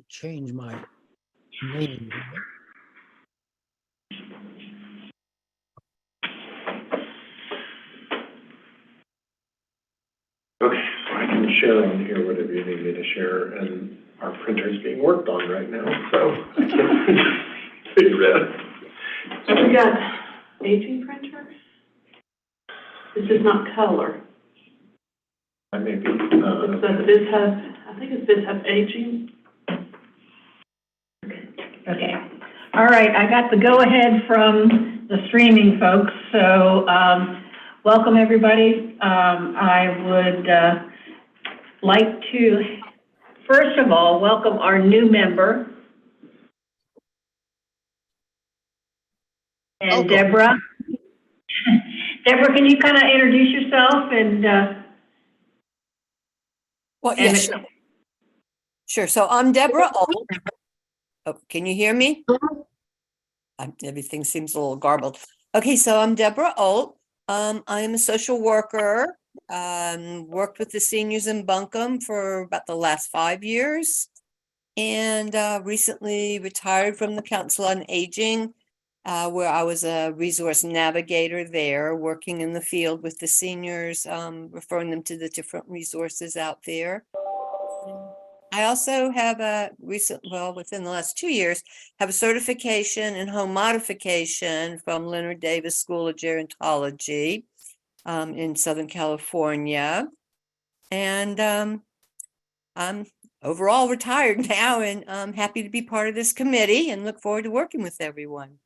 change my name. Okay, so I can share on here whatever you need me to share, and our printer's being worked on right now, so I can't figure it out. So we got aging printer. This is not color. I may be, It says this has, I think it's this has aging. Okay. All right, I got the go-ahead from the streaming folks, so welcome everybody. I would like to, first of all, welcome our new member. And Deborah. Deborah, can you kind of introduce yourself and well, yes, sure. So I'm Deborah Old. Oh, can you hear me? Everything seems a little garbled. Okay, so I'm Deborah Old. I am a social worker. Worked with the seniors in Buncombe for about the last 5 years, and recently retired from the Council on Aging, where I was a resource navigator there, working in the field with the seniors, referring them to the different resources out there. I also have within the last 2 years, have a certification in home modification from Leonard Davis School of Gerontology in Southern California. And I'm overall retired now, and I'm happy to be part of this committee and look forward to working with everyone.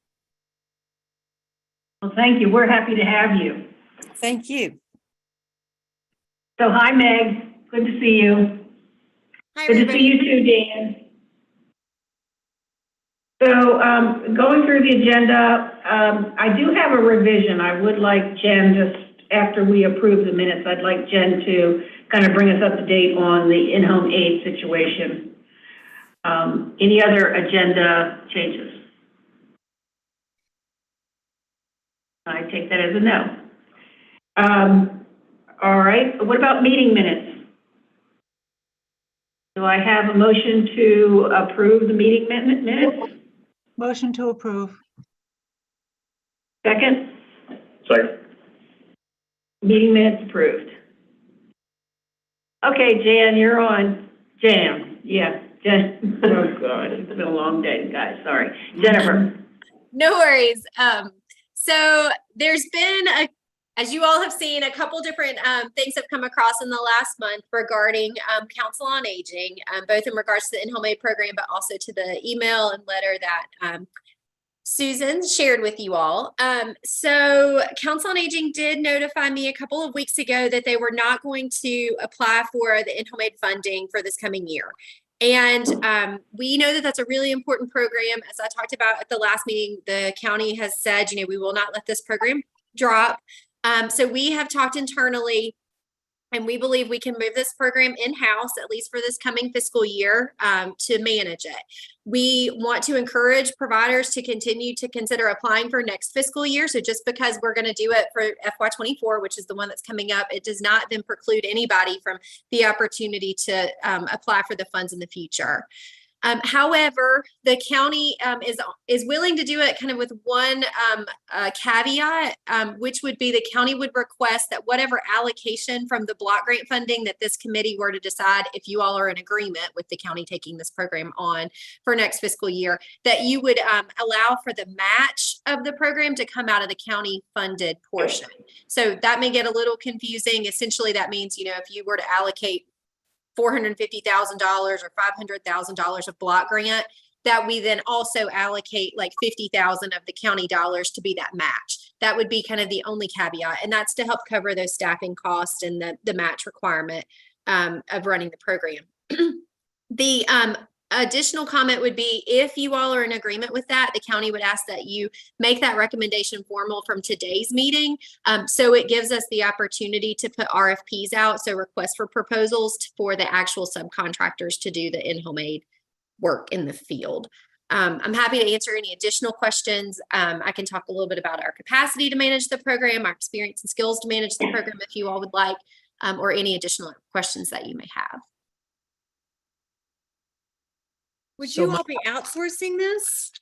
well, thank you. We're happy to have you. Thank you. So hi, Meg. Good to see you. Hi, Good to everybody. see you too, Dan. So going through the agenda, I do have a revision. I would like Jen, just after we approve the minutes, I'd like Jen to kind of bring us up to date on the in-home aid situation. Any other agenda changes? I take that as a no. All right, what about meeting minutes? Do I have a motion to approve the meeting minutes? Motion to approve. Second? Second. Meeting minutes approved. Okay, Jan, you're on. Jan, yeah. Jen. Oh, God, it's been a long day, guys. Sorry. Jennifer. No worries. So there's been, as you all have seen, a couple different things have come across in the last month regarding Council on Aging, both in regards to the in-home aid program, but also to the email and letter that Susan shared with you all. So Council on Aging did notify me a couple of weeks ago that they were not going to apply for the in-home aid funding for this coming year. And we know that that's a really important program. As I talked about at the last meeting, the county has said, we will not let this program drop. So we have talked internally, and we believe we can move this program in-house, at least for this coming fiscal year, to manage it. We want to encourage providers to continue to consider applying for next fiscal year. So just because we're going to do it for FY24, which is the one that's coming up, it does not then preclude anybody from the opportunity to apply for the funds in the future. However, the county is willing to do it kind of with one caveat, which would be the county would request that whatever allocation from the block grant funding that this committee were to decide, if you all are in agreement with the county taking this program on for next fiscal year, that you would allow for the match of the program to come out of the county funded portion. So that may get a little confusing. Essentially, that means, if you were to allocate $450,000 or $500,000 of block grant, that we then also allocate like $50,000 of the county dollars to be that match. That would be kind of the only caveat, and that's to help cover those staffing costs and the match requirement of running the program. The additional comment would be, if you all are in agreement with that, the county would ask that you make that recommendation formal from today's meeting. So it gives us the opportunity to put RFPs out, so requests for proposals for the actual subcontractors to do the in-home aid work in the field. I'm happy to answer any additional questions. I can talk a little bit about our capacity to manage the program, our experience and skills to manage the program if you all would like, or any additional questions that you may have. Would So you my- all be outsourcing this?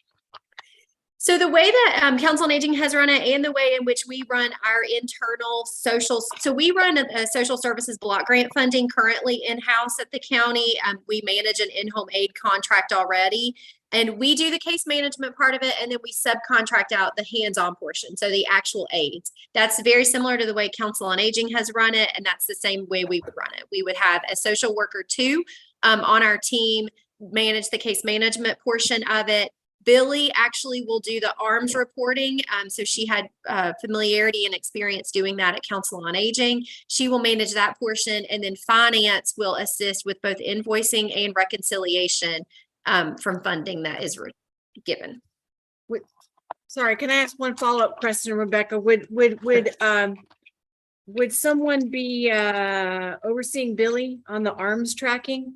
So the way that Council on Aging has run it and the way in which we run our internal social, so we run a social services block grant funding currently in-house at the county. We manage an in-home aid contract already, and we do the case management part of it, and then we subcontract out the hands-on portion, so the actual aides. That's very similar to the way Council on Aging has run it, and that's the same way we would run it. We would have a social worker too on our team, manage the case management portion of it. Billy actually will do the arms reporting. So she had familiarity and experience doing that at Council on Aging. She will manage that portion, and then finance will assist with both invoicing and reconciliation from funding that is given. Sorry, can I ask one follow-up question, Rebecca? Would someone be overseeing Billy on the arms tracking?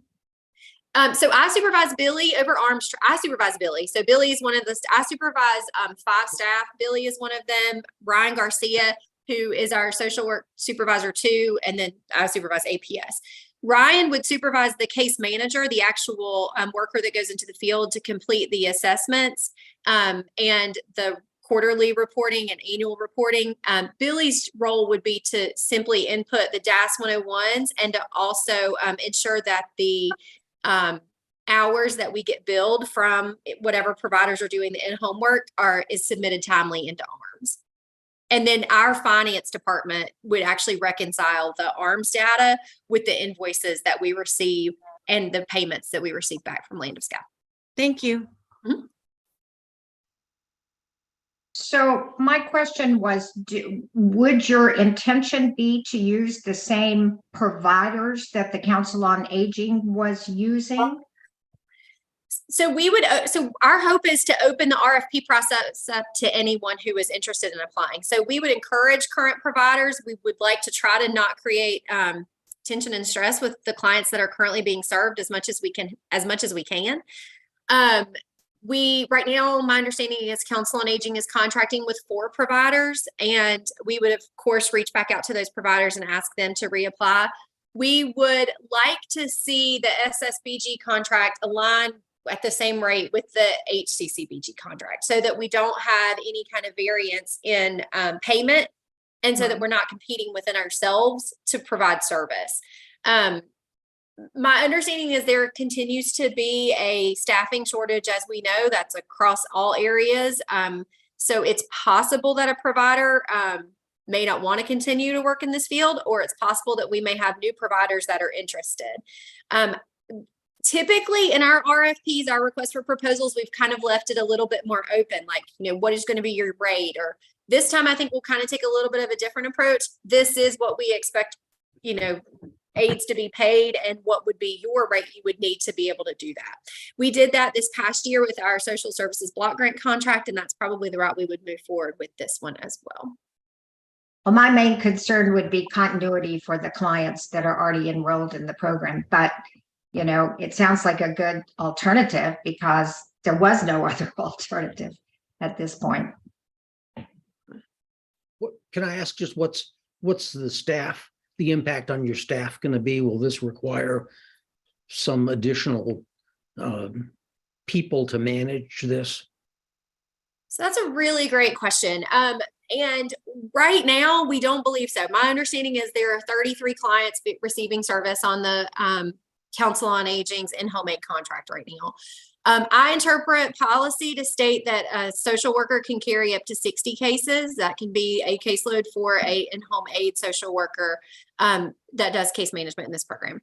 So I supervise Billy over arms. I supervise Billy. So Billy is one of the, I supervise 5 staff. Billy is one of them. Ryan Garcia, who is our social work supervisor too. And then I supervise APS. Ryan would supervise the case manager, the actual worker that goes into the field to complete the assessments and the quarterly reporting and annual reporting. Billy's role would be to simply input the DAS 101s and to also ensure that the hours that we get billed from whatever providers are doing the in-home work is submitted timely into ARMS. And then our finance department would actually reconcile the ARMS data with the invoices that we receive and the payments that we receive back from Land of Scout. Thank you. Mhm. So my question was, would your intention be to use the same providers that the Council on Aging was using? So we would, so our hope is to open the RFP process up to anyone who is interested in applying. So we would encourage current providers. We would like to try to not create tension and stress with the clients that are currently being served as much as we can. Right now, my understanding is Council on Aging is contracting with 4 providers, and we would, of course, reach back out to those providers and ask them to reapply. We would like to see the SSBG contract align at the same rate with the HCCBG contract so that we don't have any kind of variance in payment, and so that we're not competing within ourselves to provide service. My understanding is there continues to be a staffing shortage, as we know, that's across all areas. So it's possible that a provider may not want to continue to work in this field, or it's possible that we may have new providers that are interested. Typically in our RFPs, our request for proposals, we've kind of left it a little bit more open, like, what is going to be your rate? Or this time, I think we'll kind of take a little bit of a different approach. This is what we expect, aides to be paid, and what would be your rate you would need to be able to do that. We did that this past year with our social services block grant contract, and that's probably the route we would move forward with this one as well. Well, my main concern would be continuity for the clients that are already enrolled in the program. But, it sounds like a good alternative because there was no other alternative at this point. Can I ask just what's the impact on your staff going to be? Will this require some additional people to manage this? So that's a really great question. And right now, we don't believe so. My understanding is there are 33 clients receiving service on the Council on Aging's in-home aid contract right now. I interpret policy to state that a social worker can carry up to 60 cases. That can be a caseload for a in-home aid social worker that does case management in this program.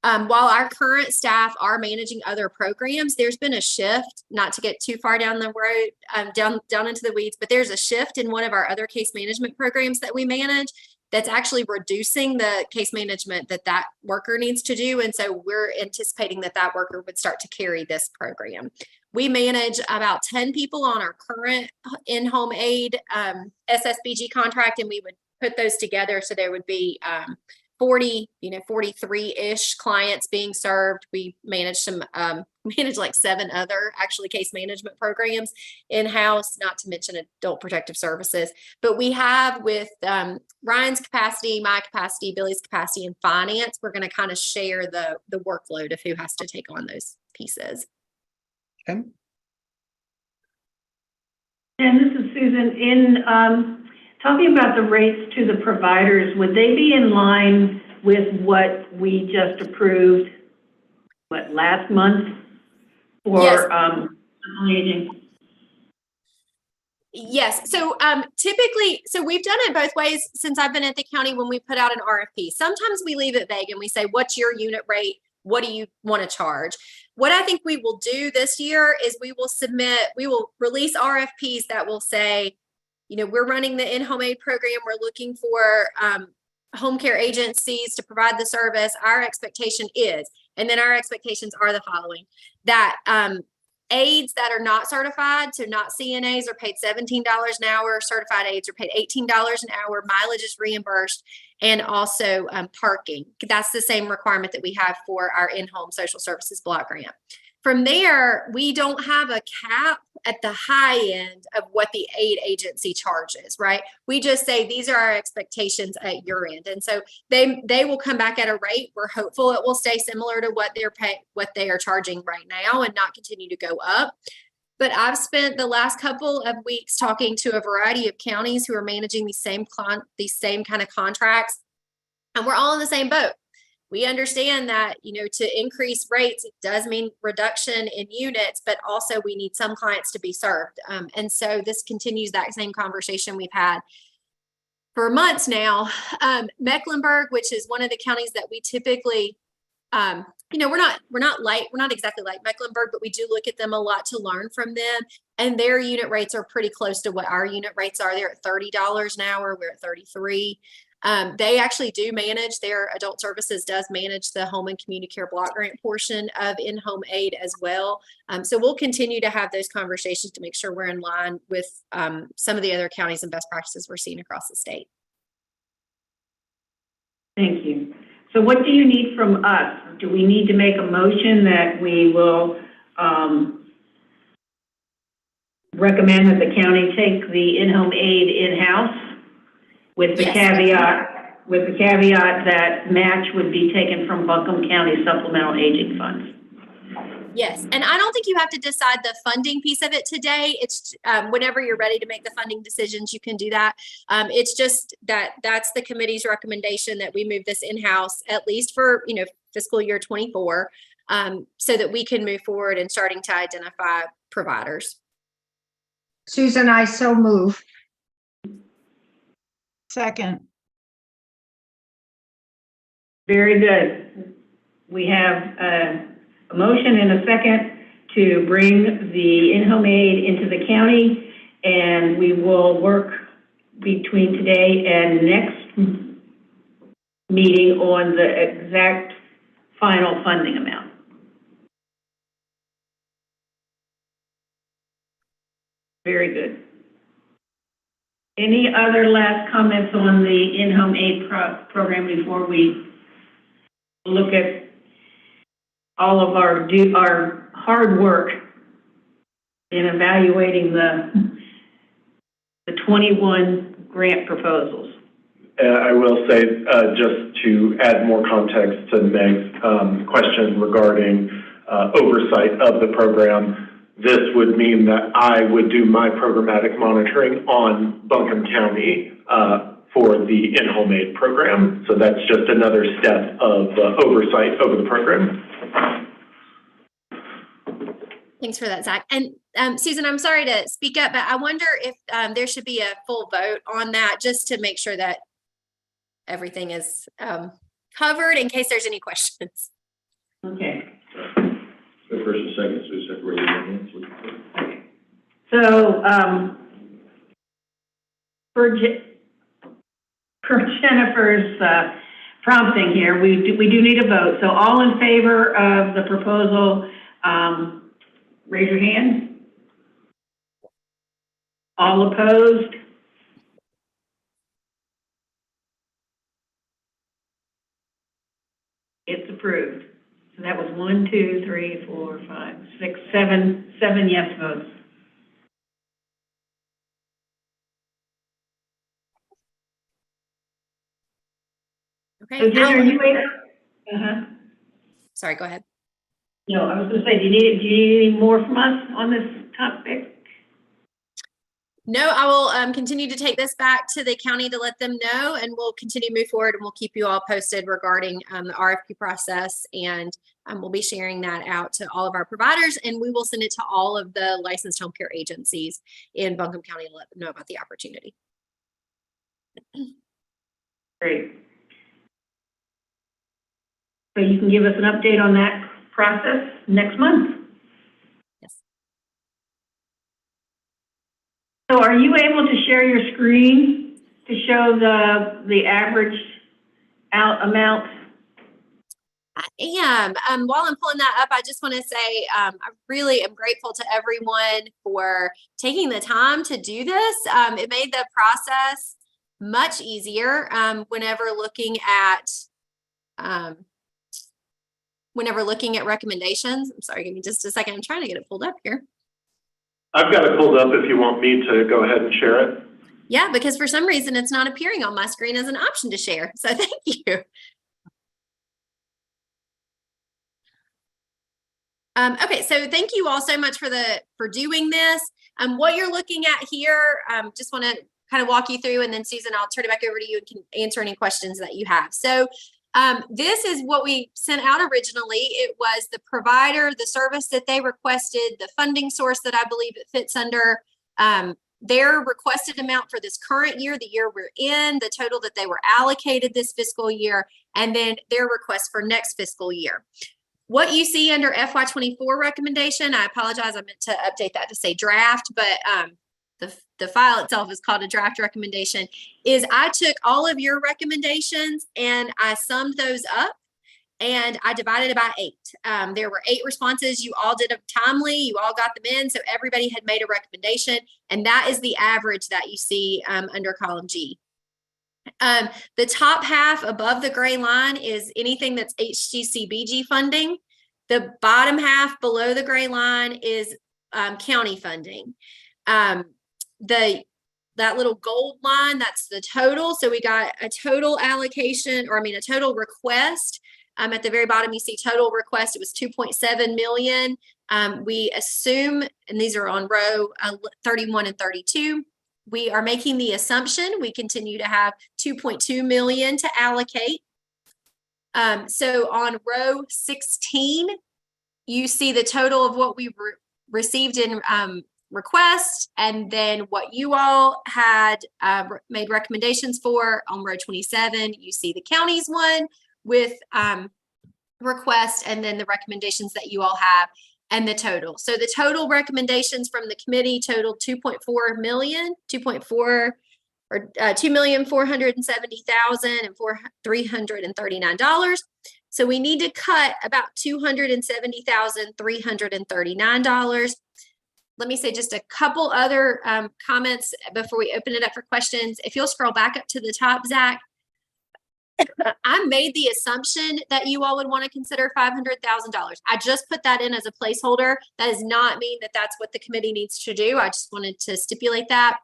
While our current staff are managing other programs, there's been a shift, not to get too far down the road, down into the weeds, but there's a shift in one of our other case management programs that we manage that's actually reducing the case management that worker needs to do. And so we're anticipating that worker would start to carry this program. We manage about 10 people on our current in-home aid SSBG contract, and we would put those together so there would be 43-ish clients being served. We manage like 7 other actually case management programs in-house, not to mention adult protective services. But we have with Ryan's capacity, my capacity, Billy's capacity, and finance, we're going to kind of share the workload of who has to take on those pieces. Okay. And this is Susan. In talking about the rates to the providers, would they be in line with what we just approved, last month Yes. for aging? Yes. So typically, so we've done it both ways since I've been at the county when we put out an RFP. Sometimes we leave it vague and we say, what's your unit rate? What do you want to charge? What I think we will do this year is we will release RFPs that will say, you know, we're running the in-home aid program. We're looking for home care agencies to provide the service. Our expectation is, and then our expectations are the following, that aides that are not certified, so not CNAs, are paid $17 an hour. Certified aides are paid $18 an hour. Mileage is reimbursed, and also parking. That's the same requirement that we have for our in-home social services block grant. From there, we don't have a cap at the high end of what the aid agency charges, right? We just say these are our expectations at your end, and so they will come back at a rate. We're hopeful it will stay similar to what they are charging right now, and not continue to go up. But I've spent the last couple of weeks talking to a variety of counties who are managing these same kind of contracts, and we're all in the same boat. We understand that, you know, to increase rates, it does mean reduction in units, but also we need some clients to be served. And so this continues that same conversation we've had for months now. Mecklenburg, which is one of the counties that we typically, you know, we're not exactly like Mecklenburg, but we do look at them a lot to learn from them. And their unit rates are pretty close to what our unit rates are. They're at $30 an hour. We're at 33. They actually do manage, their adult services does manage the home and community care block grant portion of in-home aid as well. So we'll continue to have those conversations to make sure we're in line with some of the other counties and best practices we're seeing across the state. Thank you. So what do you need from us? Do we need to make a motion that we will recommend that the county take the in-home aid in-house? With the caveat that match would be taken from Buncombe County supplemental aging funds. Yes, and I don't think you have to decide the funding piece of it today. It's whenever you're ready to make the funding decisions, you can do that. It's just that's the committee's recommendation that we move this in-house, at least for, you know, fiscal year 24, so that we can move forward and starting to identify providers. Susan, I so move. Second. Very good. We have a motion and a second to bring the in-home aid into the county, and we will work between today and next meeting on the exact final funding amount. Very good. Any other last comments on the in-home aid program before we look at all of our hard work in evaluating the 21 grant proposals? I will say, just to add more context to Meg's question regarding oversight of the program, this would mean that I would do my programmatic monitoring on Buncombe County for the in-home aid program. So that's just another step of oversight over the program. Thanks for that, Zach. And Susan, I'm sorry to speak up, but I wonder if there should be a full vote on that, just to make sure that everything is covered in case there's any questions. Okay. The first and second, so separate your hands. Okay. So for Jennifer's prompting here, we do need a vote. So all in favor of the proposal, raise your hand. All opposed? It's approved. So that was 1, 2, 3, 4, 5, 6, 7 yes votes. Okay. So Jen, are you able? Sorry, go ahead. No, I was gonna say, do you need any more from us on this topic? No, I will continue to take this back to the county to let them know, and we'll continue to move forward, and we'll keep you all posted regarding the RFP process, and we'll be sharing that out to all of our providers, and we will send it to all of the licensed home care agencies in Buncombe County to let them know about the opportunity. Great. So you can give us an update on that process next month? Yes. So are you able to share your screen to show the average amount? I am. While I'm pulling that up, I just want to say I really am grateful to everyone for taking the time to do this. It made the process much easier whenever looking at recommendations. I'm sorry, give me just a second. I'm trying to get it pulled up here. I've got it pulled up if you want me to go ahead and share it. Yeah, because for some reason it's not appearing on my screen as an option to share. So thank you. Okay, so thank you all so much for doing this. What you're looking at here, just want to kind of walk you through, and then Susan, I'll turn it back over to you and can answer any questions that you have. So this is what we sent out originally. It was the provider, the service that they requested, the funding source that I believe it fits under, their requested amount for this current year, the year we're in, the total that they were allocated this fiscal year, and then their request for next fiscal year. What you see under FY24 recommendation, I apologize, I meant to update that to say draft, but the file itself is called a draft recommendation, is I took all of your recommendations and I summed those up and I divided it by 8. There were 8 responses. You all did it timely. You all got them in. So everybody had made a recommendation, and that is the average that you see under column G. The top half above the gray line is anything that's HCCBG funding. The bottom half below the gray line is county funding. That little gold line, that's the total. So we got a total allocation, or a total request. At the very bottom, you see total request. It was 2.7 million. We assume, and these are on row 31 and 32. We are making the assumption we continue to have 2.2 million to allocate. So on row 16, you see the total of what we received in request, and then what you all had made recommendations for. On row 27, you see the county's one with request, and then the recommendations that you all have and the total. So the total recommendations from the committee totaled 2.4 million, 2,470,339 dollars. So we need to cut about $270,339. Let me say just a couple other comments before we open it up for questions. If you'll scroll back up to the top, Zach, I made the assumption that you all would want to consider $500,000. I just put that in as a placeholder. That does not mean that that's what the committee needs to do. I just wanted to stipulate that.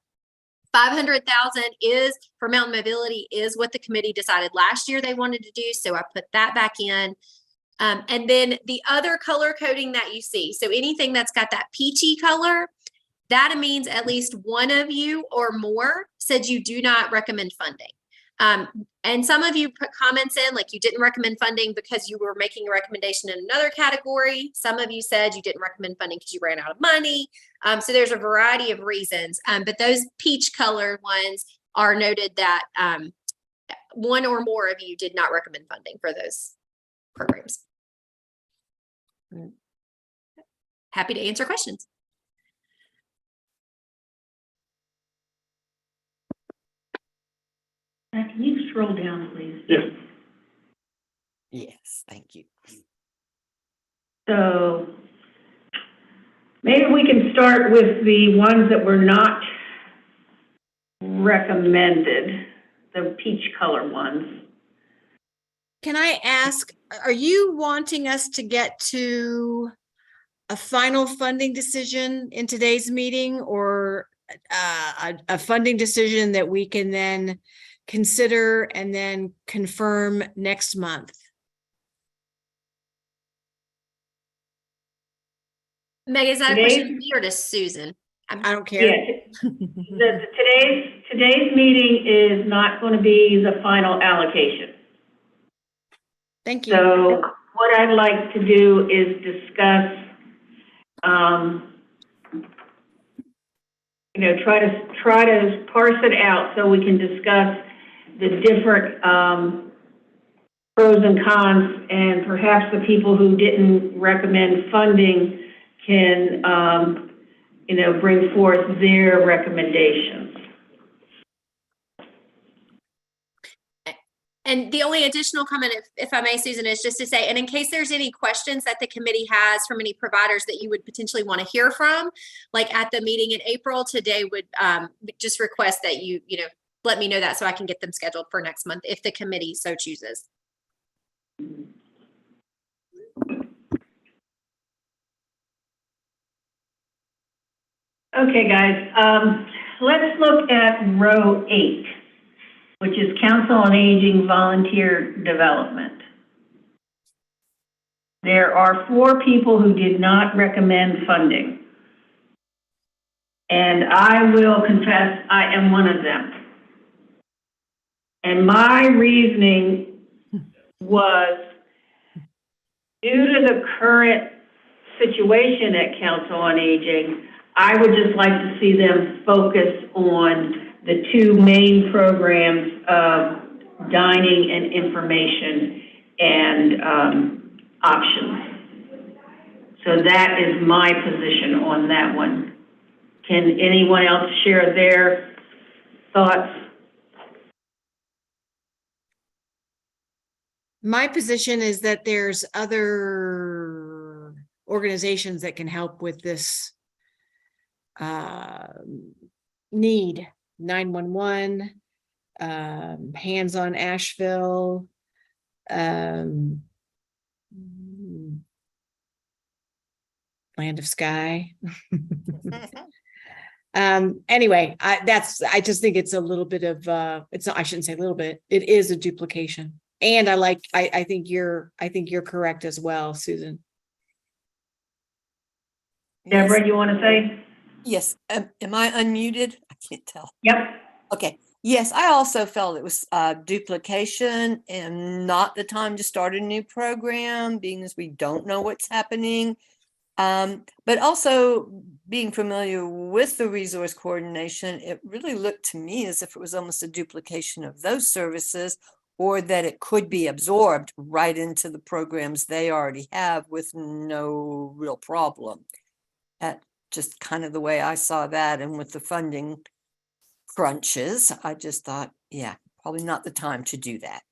500,000 is for mountain mobility is what the committee decided last year they wanted to do. So I put that back in. And then the other color coding that you see, so anything that's got that peachy color, that means at least one of you or more said you do not recommend funding. And some of you put comments in like you didn't recommend funding because you were making a recommendation in another category. Some of you said you didn't recommend funding because you ran out of money. So there's a variety of reasons, but those peach colored ones are noted that one or more of you did not recommend funding for those programs. Happy to answer questions. Can you scroll down, please? Yes. Yes, thank you. So maybe we can start with the ones that were not recommended, the peach color ones. Can I ask, are you wanting us to get to a final funding decision in today's meeting, or a funding decision that we can then consider and then confirm next month? Meg, is that a Today's- question to me or to Susan? I don't Yeah, care. today's meeting is not going to be the final allocation. Thank you. So what I'd like to do is discuss, try to parse it out so we can discuss the different pros and cons, and perhaps the people who didn't recommend funding can, bring forth their recommendations. And the only additional comment, if I may, Susan, is just to say, and in case there's any questions that the committee has from any providers that you would potentially want to hear from, like at the meeting in April, today would just request that you let me know that so I can get them scheduled for next month if the committee so chooses. Okay, guys, let's look at row 8, which is Council on Aging Volunteer Development. There are 4 people who did not recommend funding. And I will confess I am one of them. And my reasoning was, due to the current situation at Council on Aging, I would just like to see them focus on the 2 main programs of dining and information and options. So that is my position on that one. Can anyone else share their thoughts? My position is that there's other organizations that can help with this need. 911, Hands on Asheville, Land of Sky. Anyway, I just think it's a little bit of it's not, I shouldn't say a little bit, it is a duplication. And I think you're correct as well, Susan. Deborah, you want to say? Yes, am I unmuted? I can't tell. Yep. Okay, yes, I also felt it was duplication and not the time to start a new program, being as we don't know what's happening. But also being familiar with the resource coordination, it really looked to me as if it was almost a duplication of those services, or that it could be absorbed right into the programs they already have with no real problem. That just kind of the way I saw that, and with the funding crunches, I just thought, yeah, probably not the time to do that.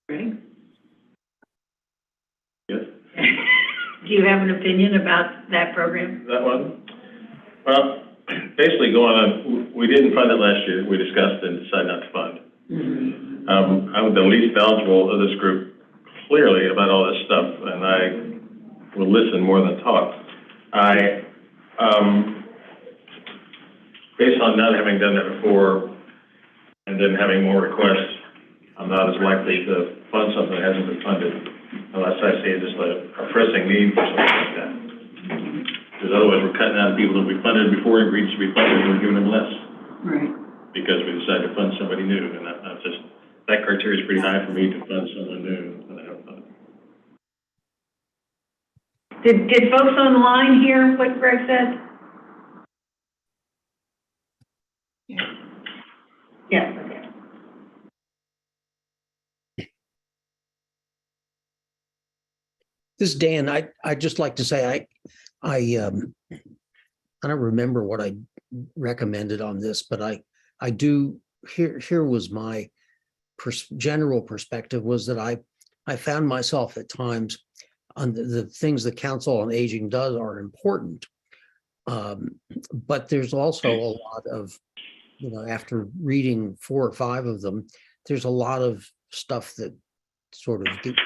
Ready? Yes, Do you have an opinion about that program? that one? Well, basically going on, we didn't fund it last year. We discussed and decided not to fund. I'm the least knowledgeable of this group, clearly, about all this stuff, and I will listen more than talk. Based on not having done that before and then having more requests, I'm not as likely to fund something that hasn't been funded unless I see just a pressing need for something like that. Because otherwise we're cutting out people that we funded before and agreed to be funded, and we're giving them less. Right. Because we decided to fund somebody new, and that criteria is pretty high for me to fund someone new when I don't fund. Did folks online hear what Greg said? Yeah. Okay. This is Dan. I'd just like to say I don't remember what I recommended on this, but I do. Here was my general perspective, was that I found myself at times on the things the Council on Aging does are important, but there's also a lot of, after reading 4 or 5 of them, there's a lot of stuff that sort of gets,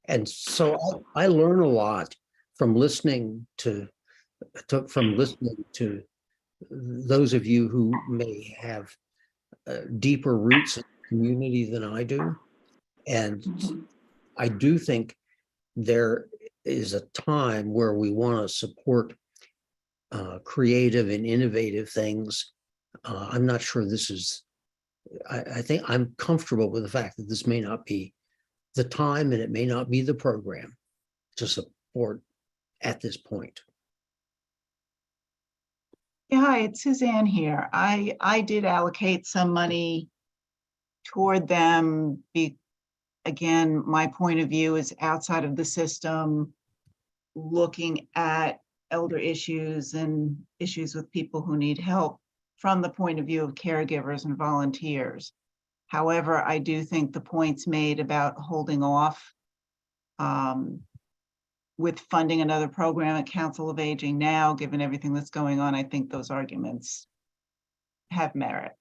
and so I learn a lot from listening to those of you who may have deeper roots in the community than I do. And I do think there is a time where we want to support creative and innovative things. I'm not sure this is, I think I'm comfortable with the fact that this may not be the time and it may not be the program to support at this point. Yeah, hi, it's Suzanne here. I did allocate some money toward them. Again, my point of view is outside of the system, looking at elder issues and issues with people who need help from the point of view of caregivers and volunteers. However, I do think the points made about holding off with funding another program at Council of Aging now, given everything that's going on, I think those arguments have merit.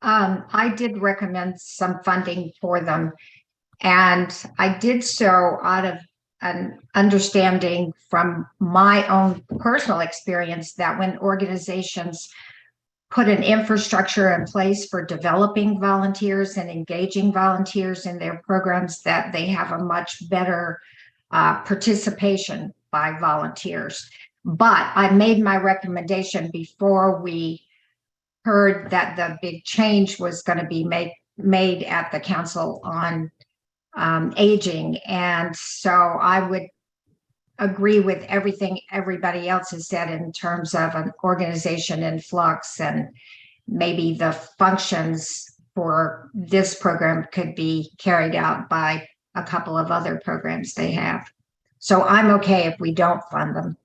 I did recommend some funding for them, and I did so out of an understanding from my own personal experience that when organizations put an infrastructure in place for developing volunteers and engaging volunteers in their programs, that they have a much better participation by volunteers. But I made my recommendation before we heard that the big change was going to be made at the Council on Aging. And so I would agree with everything everybody else has said in terms of an organization in flux, and maybe the functions for this program could be carried out by a couple of other programs they have. So I'm okay if we don't fund them.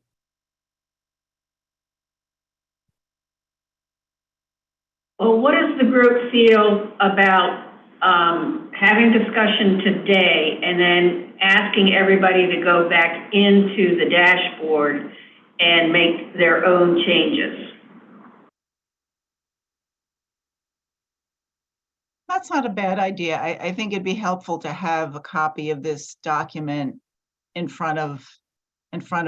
Well, what does the group feel about having discussion today and then asking everybody to go back into the dashboard and make their own changes? That's not a bad idea. I think it'd be helpful to have a copy of this document in front of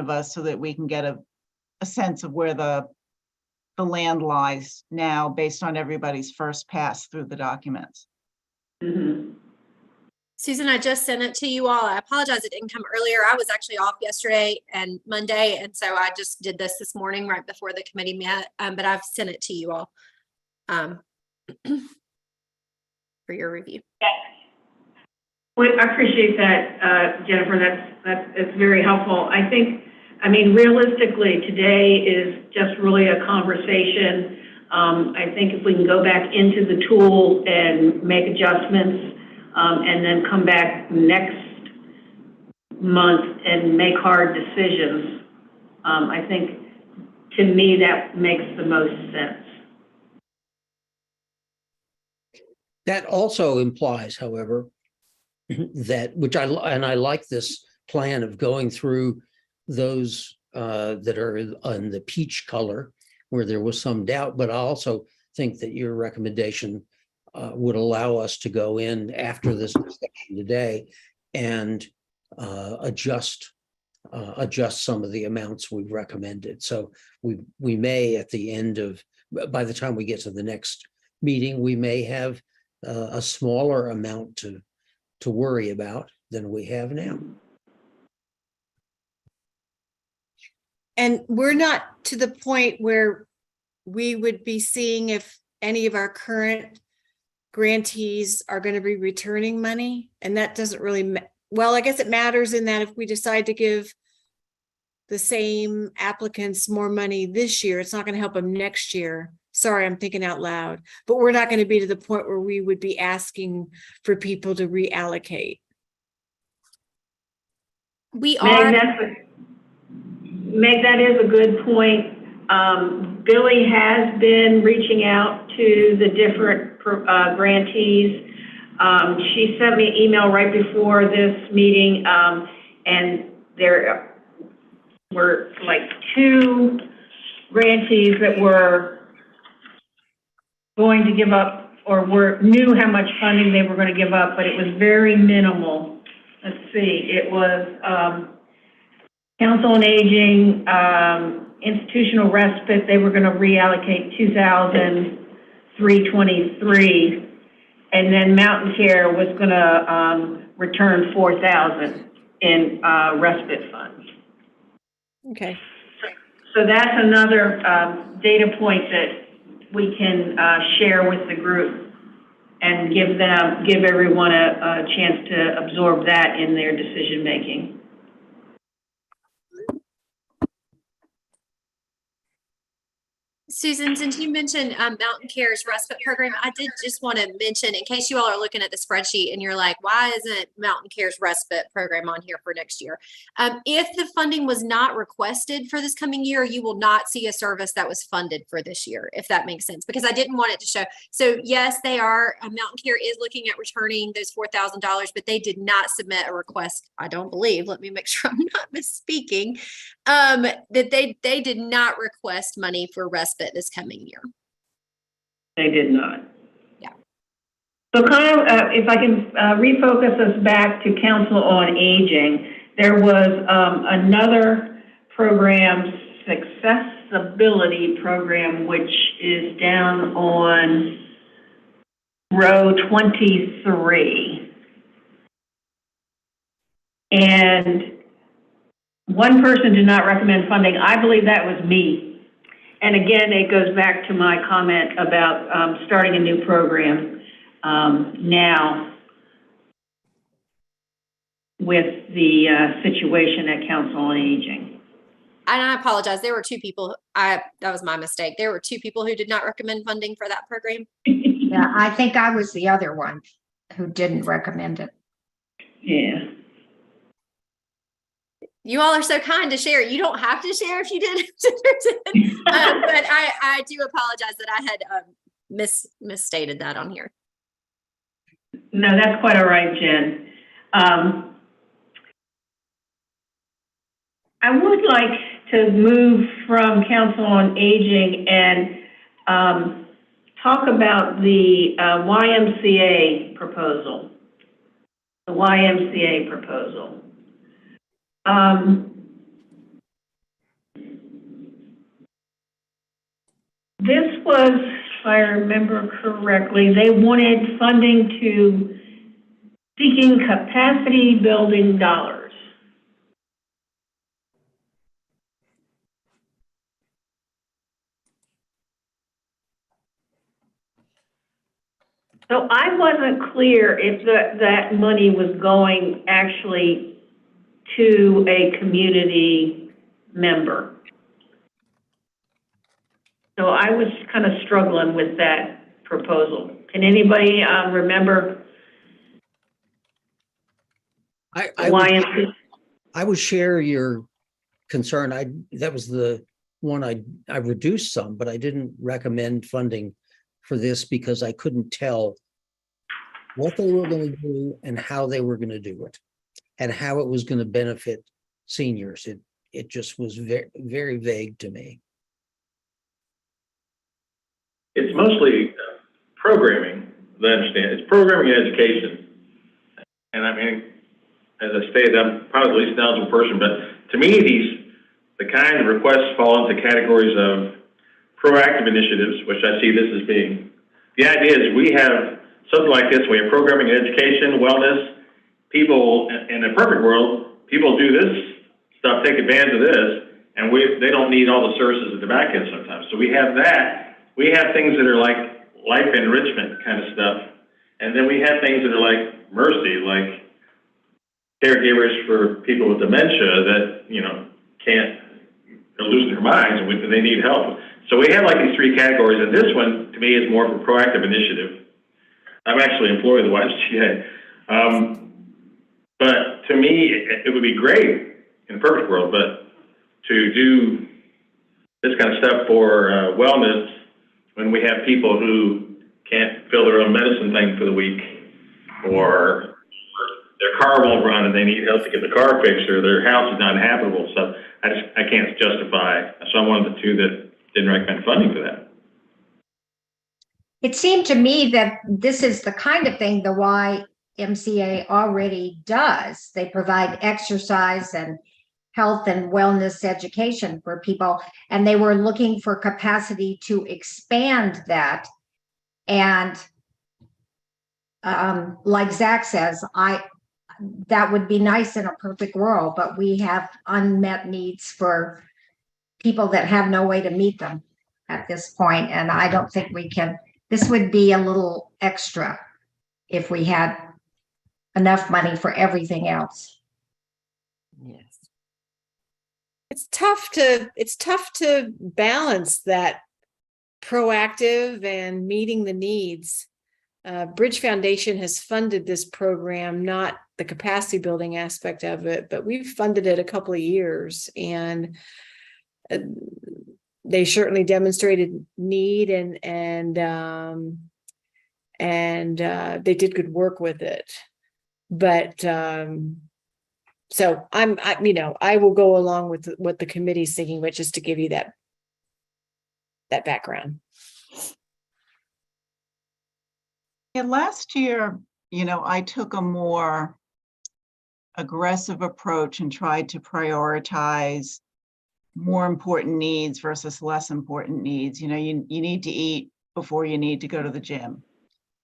us so that we can get a sense of where the land lies now based on everybody's first pass through the documents. Mm-hmm. Susan, I just sent it to you all. I apologize it didn't come earlier. I was actually off yesterday and Monday, and so I just did this morning right before the committee met, but I've sent it to you all for your review. Well, I appreciate that, Jennifer. That's very helpful. I mean, realistically, today is just really a conversation. I think if we can go back into the tool and make adjustments, and then come back next month and make hard decisions, I think, to me, that makes the most sense. That also implies, however, that, I like this plan of going through those that are in the peach color where there was some doubt, but I also think that your recommendation would allow us to go in after this discussion today and adjust some of the amounts we've recommended. So we may, at the end of, by the time we get to the next meeting, we may have a smaller amount to worry about than we have now. And we're not to the point where we would be seeing if any of our current grantees are going to be returning money. And that doesn't really, well, I guess it matters in that if we decide to give the same applicants more money this year, it's not going to help them next year. Sorry, I'm thinking out loud, but we're not going to be to the point where we would be asking for people to reallocate. We are. Meg, that is a good point. Billy has been reaching out to the different grantees. She sent me an email right before this meeting, and there were like 2 grantees that were going to give up, or knew how much funding they were going to give up, but it was very minimal. Let's see, it was Council on Aging, institutional respite, they were going to reallocate 2,323, and then Mountain Care was going to return 4,000 in respite funds. Okay. So that's another data point that we can share with the group and give everyone a chance to absorb that in their decision making. Susan, since you mentioned Mountain Care's respite program, I did just want to mention, in case you all are looking at the spreadsheet and you're like, why isn't Mountain Care's respite program on here for next year? If the funding was not requested for this coming year, you will not see a service that was funded for this year, if that makes sense, because I didn't want it to show. So yes, they are, Mountain Care is looking at returning those $4,000, but they did not submit a request, I don't believe, let me make sure I'm not misspeaking, that they did not request money for respite this coming year. They did not. Yeah. So kind of, if I can refocus us back to Council on Aging, there was another program, Accessibility Program, which is down on row 23. And one person did not recommend funding. I believe that was me. And again, it goes back to my comment about starting a new program now with the situation at Council on Aging. And I apologize. There were two people. That was my mistake. There were two people who did not recommend funding for that program. Yeah, I think I was the other one who didn't recommend it. Yeah. You all are so kind to share. You don't have to share if you didn't. But I do apologize that I had misstated that on here. No, that's quite all right, Jen. I would like to move from Council on Aging and talk about the YMCA proposal. The YMCA proposal. This was, if I remember correctly, they wanted funding to seeking capacity building dollars. So I wasn't clear if that money was going actually to a community member. So I was kind of struggling with that proposal. Can anybody remember? I YMCA? would share your concern. That was the one I reduced some, but I didn't recommend funding for this because I couldn't tell what they were going to do and how they were going to do it and how it was going to benefit seniors. It just was very, very vague to me. It's mostly programming, as I understand. It's programming and education. And I mean, as I stated, I'm probably the least knowledgeable person, but to me, the kind of requests fall into categories of proactive initiatives, which I see this as being. The idea is we have something like this, we have programming and education, wellness. People, in a perfect world, people do this stuff, take advantage of this, and they don't need all the services at the back end sometimes. So we have that. We have things that are like life enrichment kind of stuff. And then we have things that are like mercy, like caregivers for people with dementia that, they're losing their minds and they need help. So we have like these three categories, and this one, to me, is more of a proactive initiative. I'm actually employed with the YMCA. But to me, it would be great in a perfect world, but to do this kind of stuff for wellness when we have people who can't fill their own medicine thing for the week, or their car won't run and they need help to get the car fixed, or their house is not habitable. So I can't justify. So I'm one of the two that didn't recommend funding for that. It seemed to me that this is the kind of thing the YMCA already does. They provide exercise and health and wellness education for people. And they were looking for capacity to expand that. And like Zach says, that would be nice in a perfect world, but we have unmet needs for people that have no way to meet them at this point. And I don't think we can, this would be a little extra if we had enough money for everything else. Yes. It's tough to balance that proactive and meeting the needs. Bridge Foundation has funded this program, not the capacity building aspect of it, but we've funded it a couple of years, and they certainly demonstrated need and they did good work with it. But so I will go along with what the committee's thinking, but just to give you that background. Yeah, last year, I took a more aggressive approach and tried to prioritize more important needs versus less important needs. You need to eat before you need to go to the gym.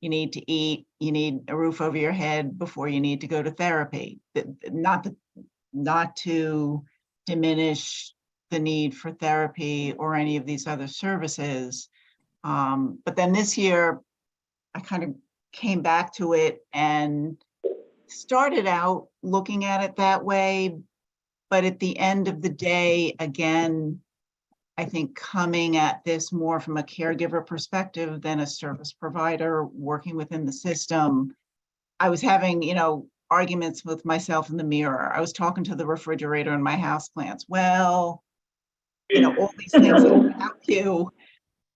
You need to eat, you need a roof over your head before you need to go to therapy. Not to diminish the need for therapy or any of these other services. But then this year, I kind of came back to it and started out looking at it that way. But at the end of the day, again, I think coming at this more from a caregiver perspective than a service provider working within the system, I was having, arguments with myself in the mirror. I was talking to the refrigerator in my houseplants. Well, all these things that help you,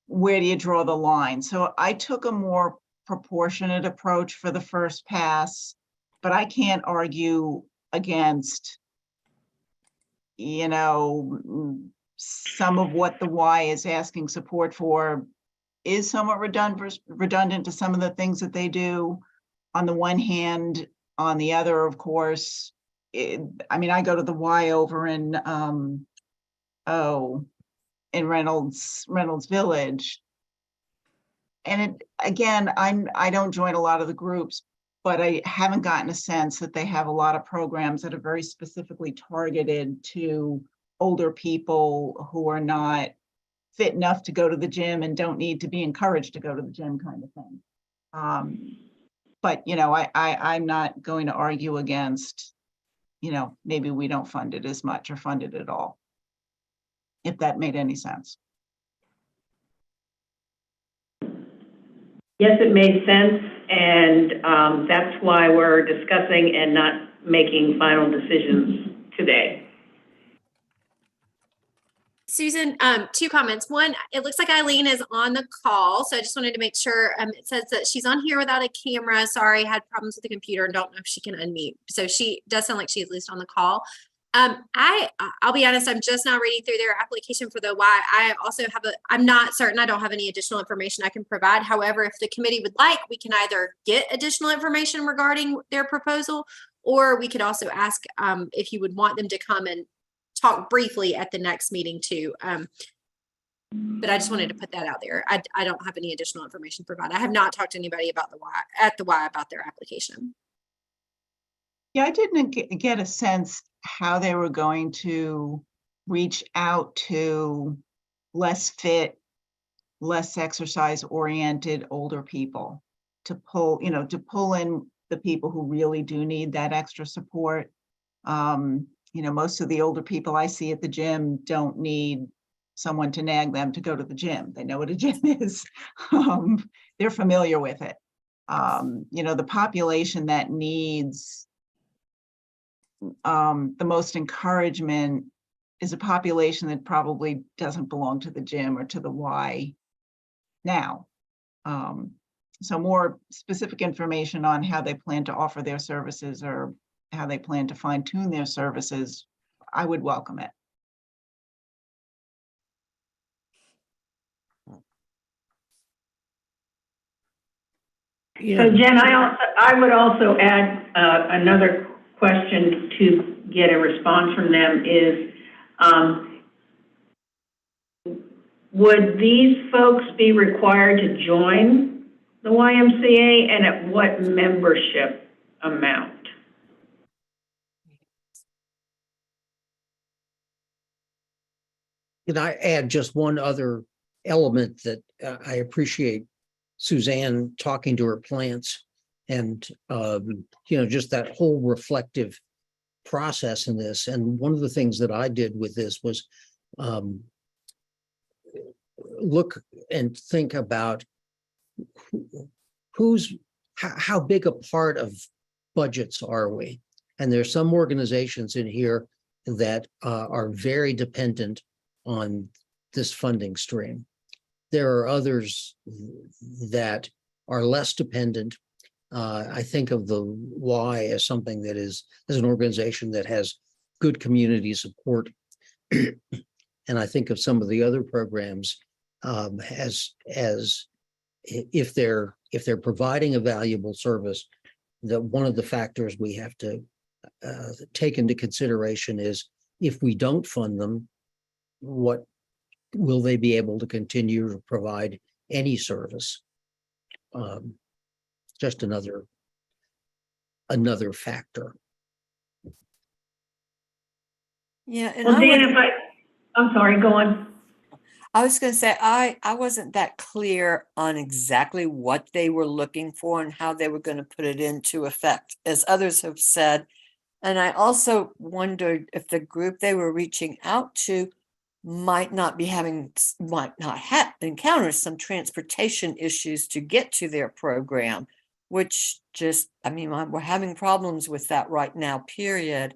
where do you draw the line? So I took a more proportionate approach for the first pass, but I can't argue against, some of what the Y is asking support for is somewhat redundant to some of the things that they do on the one hand. On the other, of course, I go to the Y over in Reynolds Village. And I don't join a lot of the groups, but I haven't gotten a sense that they have a lot of programs that are very specifically targeted to older people who are not fit enough to go to the gym and don't need to be encouraged to go to the gym, kind of thing. But I'm not going to argue against, maybe we don't fund it as much or fund it at all, if that made any sense. Yes, it made sense, and that's why we're discussing and not making final decisions today. Susan, two comments. One, it looks like Eileen is on the call, so I just wanted to make sure. It says that she's on here without a camera. Sorry, had problems with the computer and don't know if she can unmute. So she does sound like she's at least on the call. I'll be honest, I'm just now reading through their application for the Y. I also have I'm not certain, I don't have any additional information I can provide. However, if the committee would like, we can either get additional information regarding their proposal, or we could also ask if you would want them to come and talk briefly at the next meeting too. But I just wanted to put that out there. I don't have any additional information to provide. I have not talked to anybody about the Y about their application. Yeah, I didn't get a sense how they were going to reach out to less fit, less exercise oriented older people to pull in the people who really do need that extra support. Most of the older people I see at the gym don't need someone to nag them to go to the gym. They know what a gym is. They're familiar with it. The population that needs the most encouragement is a population that probably doesn't belong to the gym or to the Y now. So more specific information on how they plan to offer their services or how they plan to fine-tune their services, I would welcome it. Yeah. So Jen, I would also add another question to get a response from them is, would these folks be required to join the YMCA, and at what membership amount? Can I add just one other element that I appreciate Suzanne talking to her plants and, just that whole reflective process in this. And one of the things that I did with this was look and think about how big a part of budgets are we? And there's some organizations in here that are very dependent on this funding stream. There are others that are less dependent. I think of the Y as something that is, as an organization that has good community support. And I think of some of the other programs as if they're providing a valuable service, that one of the factors we have to take into consideration is if we don't fund them, what will they be able to continue to provide any service? Just another factor. Yeah, and Well, Dan, I'm sorry, go on. I was going to say, I wasn't that clear on exactly what they were looking for and how they were going to put it into effect, as others have said. And I also wondered if the group they were reaching out to might not have encountered some transportation issues to get to their program, which we're having problems with that right now, period.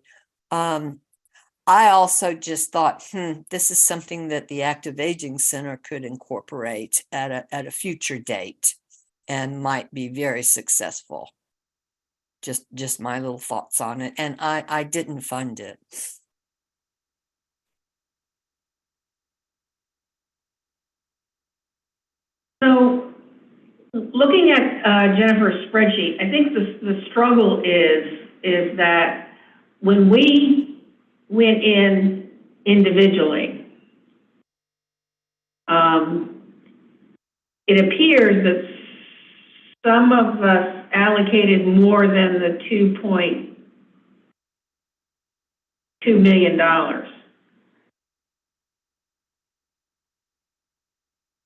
I also just thought, this is something that the Active Aging Center could incorporate at a future date and might be very successful. Just my little thoughts on it. And I didn't fund it. So looking at Jennifer's spreadsheet, I think the struggle is that when we went in individually, it appears that some of us allocated more than the $2.2 million.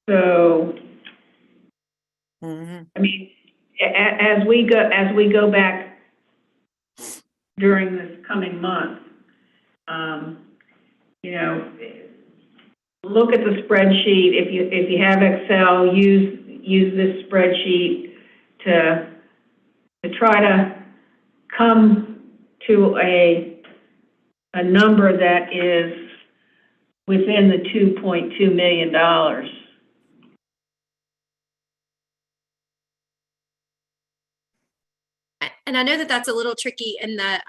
So, I mean, as we go back during this coming month, look at the spreadsheet. If you have Excel, use this spreadsheet to try to come to a number that is within the $2.2 million. And I know that that's a little tricky in the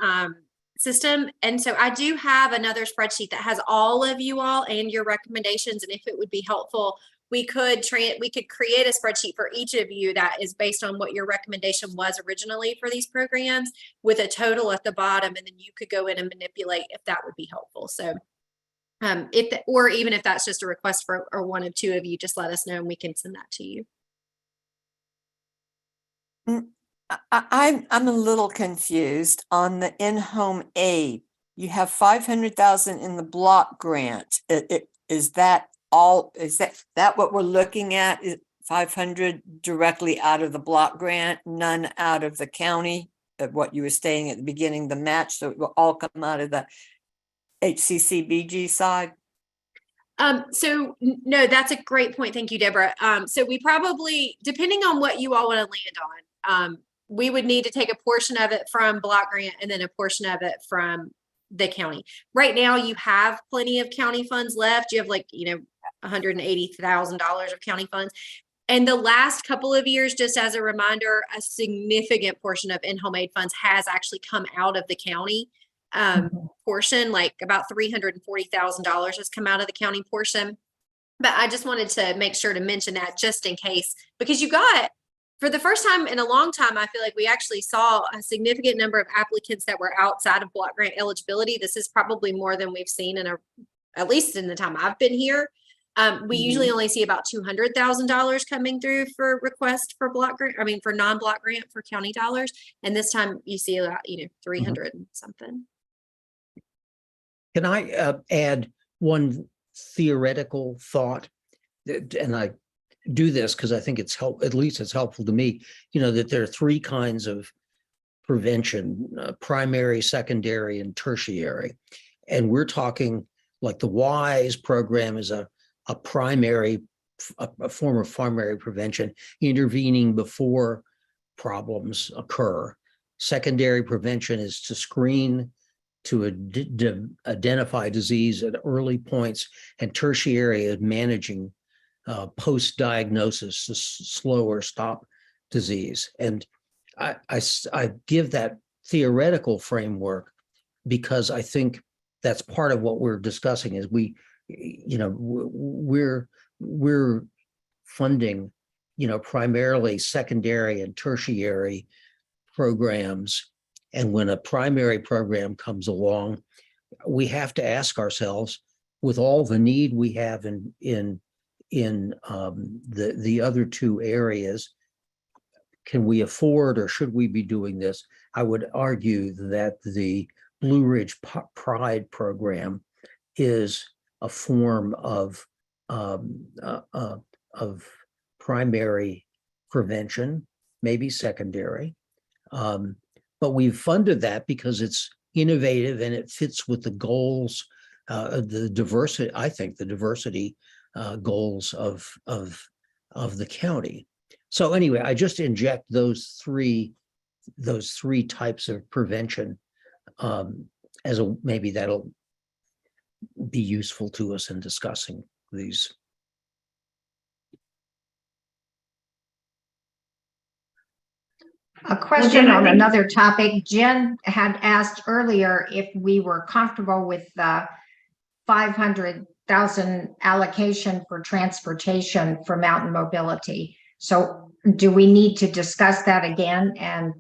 system. And so I do have another spreadsheet that has all of you all and your recommendations. And if it would be helpful, we could create a spreadsheet for each of you that is based on what your recommendation was originally for these programs with a total at the bottom. And then you could go in and manipulate if that would be helpful. So or even if that's just a request for or one of two of you, just let us know and we can send that to you. I'm a little confused on the in-home aid. You have 500,000 in the block grant. Is that all? Is that what we're looking at? Is 500 directly out of the block grant, none out of the county? Of what you were saying at the beginning, the match, so it will all come out of the HCCBG side. So no, that's a great point. Thank you, Deborah. So we probably, depending on what you all want to land on, we would need to take a portion of it from block grant and then a portion of it from the county. Right now, you have plenty of county funds left. You have $180,000 of county funds. And the last couple of years, just as a reminder, a significant portion of in-home aid funds has actually come out of the county portion, like about $340,000 has come out of the county portion. But I just wanted to make sure to mention that just in case, because you got for the first time in a long time, I feel like we actually saw a significant number of applicants that were outside of block grant eligibility. This is probably more than we've seen at least in the time I've been here. We usually only see about $200,000 coming through for request for block grant. I mean, for non-block grant for county dollars. And this time you see about, 300 and something. Can I add one theoretical thought? And I do this because I think at least it's helpful to me, that there are three kinds of prevention, primary, secondary, and tertiary. And we're talking like the WISE program is a form of primary prevention, intervening before problems occur. Secondary prevention is to screen, to identify disease at early points, and tertiary is managing post-diagnosis to slow or stop disease. And I give that theoretical framework because I think that's part of what we're discussing is we're funding, primarily secondary and tertiary programs. And when a primary program comes along, we have to ask ourselves, with all the need we have in the other two areas, can we afford or should we be doing this? I would argue that the Blue Ridge Pride program is a form of primary prevention, maybe secondary. But we've funded that because it's innovative and it fits with the goals, the diversity, I think the diversity goals of the county. So anyway, I just inject those three types of prevention maybe that'll be useful to us in discussing these. A question on another topic. Jen had asked earlier if we were comfortable with the 500,000 allocation for transportation for mountain mobility. So do we need to discuss that again and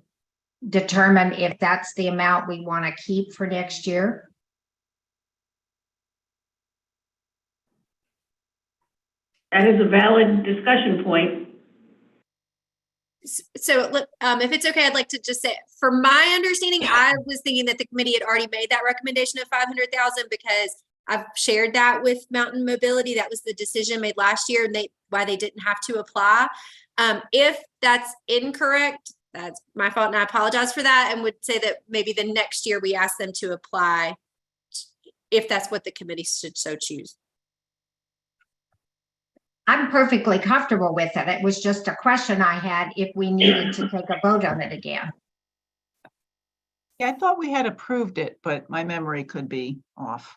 determine if that's the amount we want to keep for next year? That is a valid discussion point. So if it's okay, I'd like to just say, for my understanding, I was thinking that the committee had already made that recommendation of 500,000 because I've shared that with Mountain Mobility. That was the decision made last year and why they didn't have to apply. If that's incorrect, that's my fault and I apologize for that, and would say that maybe the next year we ask them to apply if that's what the committee should so choose. I'm perfectly comfortable with it. It was just a question I had if we needed to take a vote on it again. Yeah, I thought we had approved it, but my memory could be off.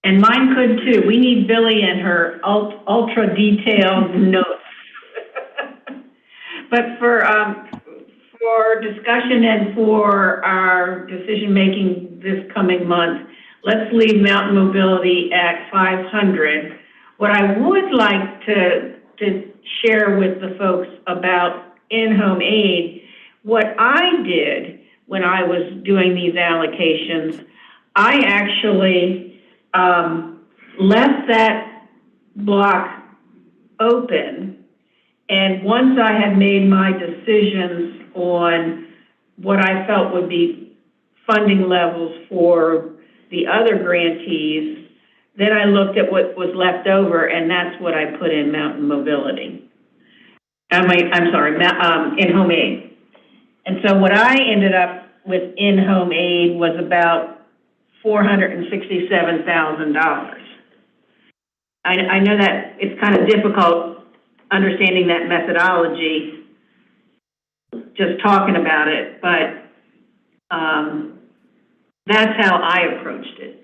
And mine could too. We need Billy and her ultra detailed notes. But for discussion and for our decision making this coming month, let's leave mountain mobility at 500. What I would like to share with the folks about in-home aid, what I did when I was doing these allocations, I actually left that block open. And once I had made my decisions on what I felt would be funding levels for the other grantees, then I looked at what was left over, and that's what I put in mountain mobility. In-home aid. And so what I ended up with in-home aid was about $467,000. I know that it's kind of difficult understanding that methodology, just talking about it, but that's how I approached it.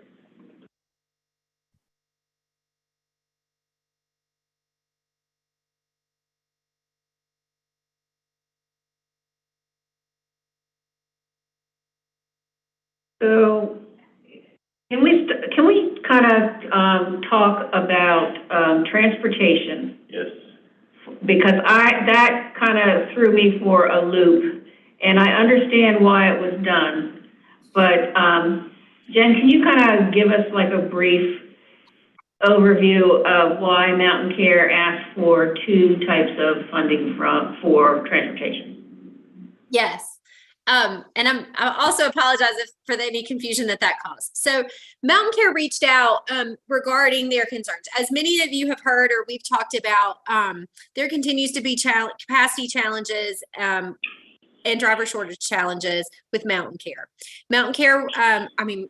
So Can we kind of talk about transportation? Yes. Because that kind of threw me for a loop, and I understand why it was done. But Jen, can you kind of give us like a brief overview of why Mountain Care asked for two types of funding for transportation? Yes. And I also apologize for any confusion that caused. So Mountain Care reached out regarding their concerns. As many of you have heard or we've talked about, there continues to be capacity challenges and driver shortage challenges with Mountain Care. Mountain Care,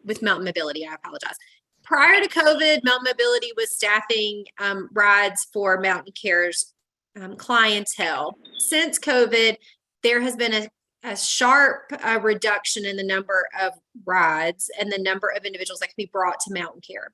with Mountain Mobility, I apologize. Prior to COVID, Mountain Mobility was staffing rides for Mountain Care's clientele. Since COVID, there has been a sharp reduction in the number of rides and the number of individuals that can be brought to Mountain Care.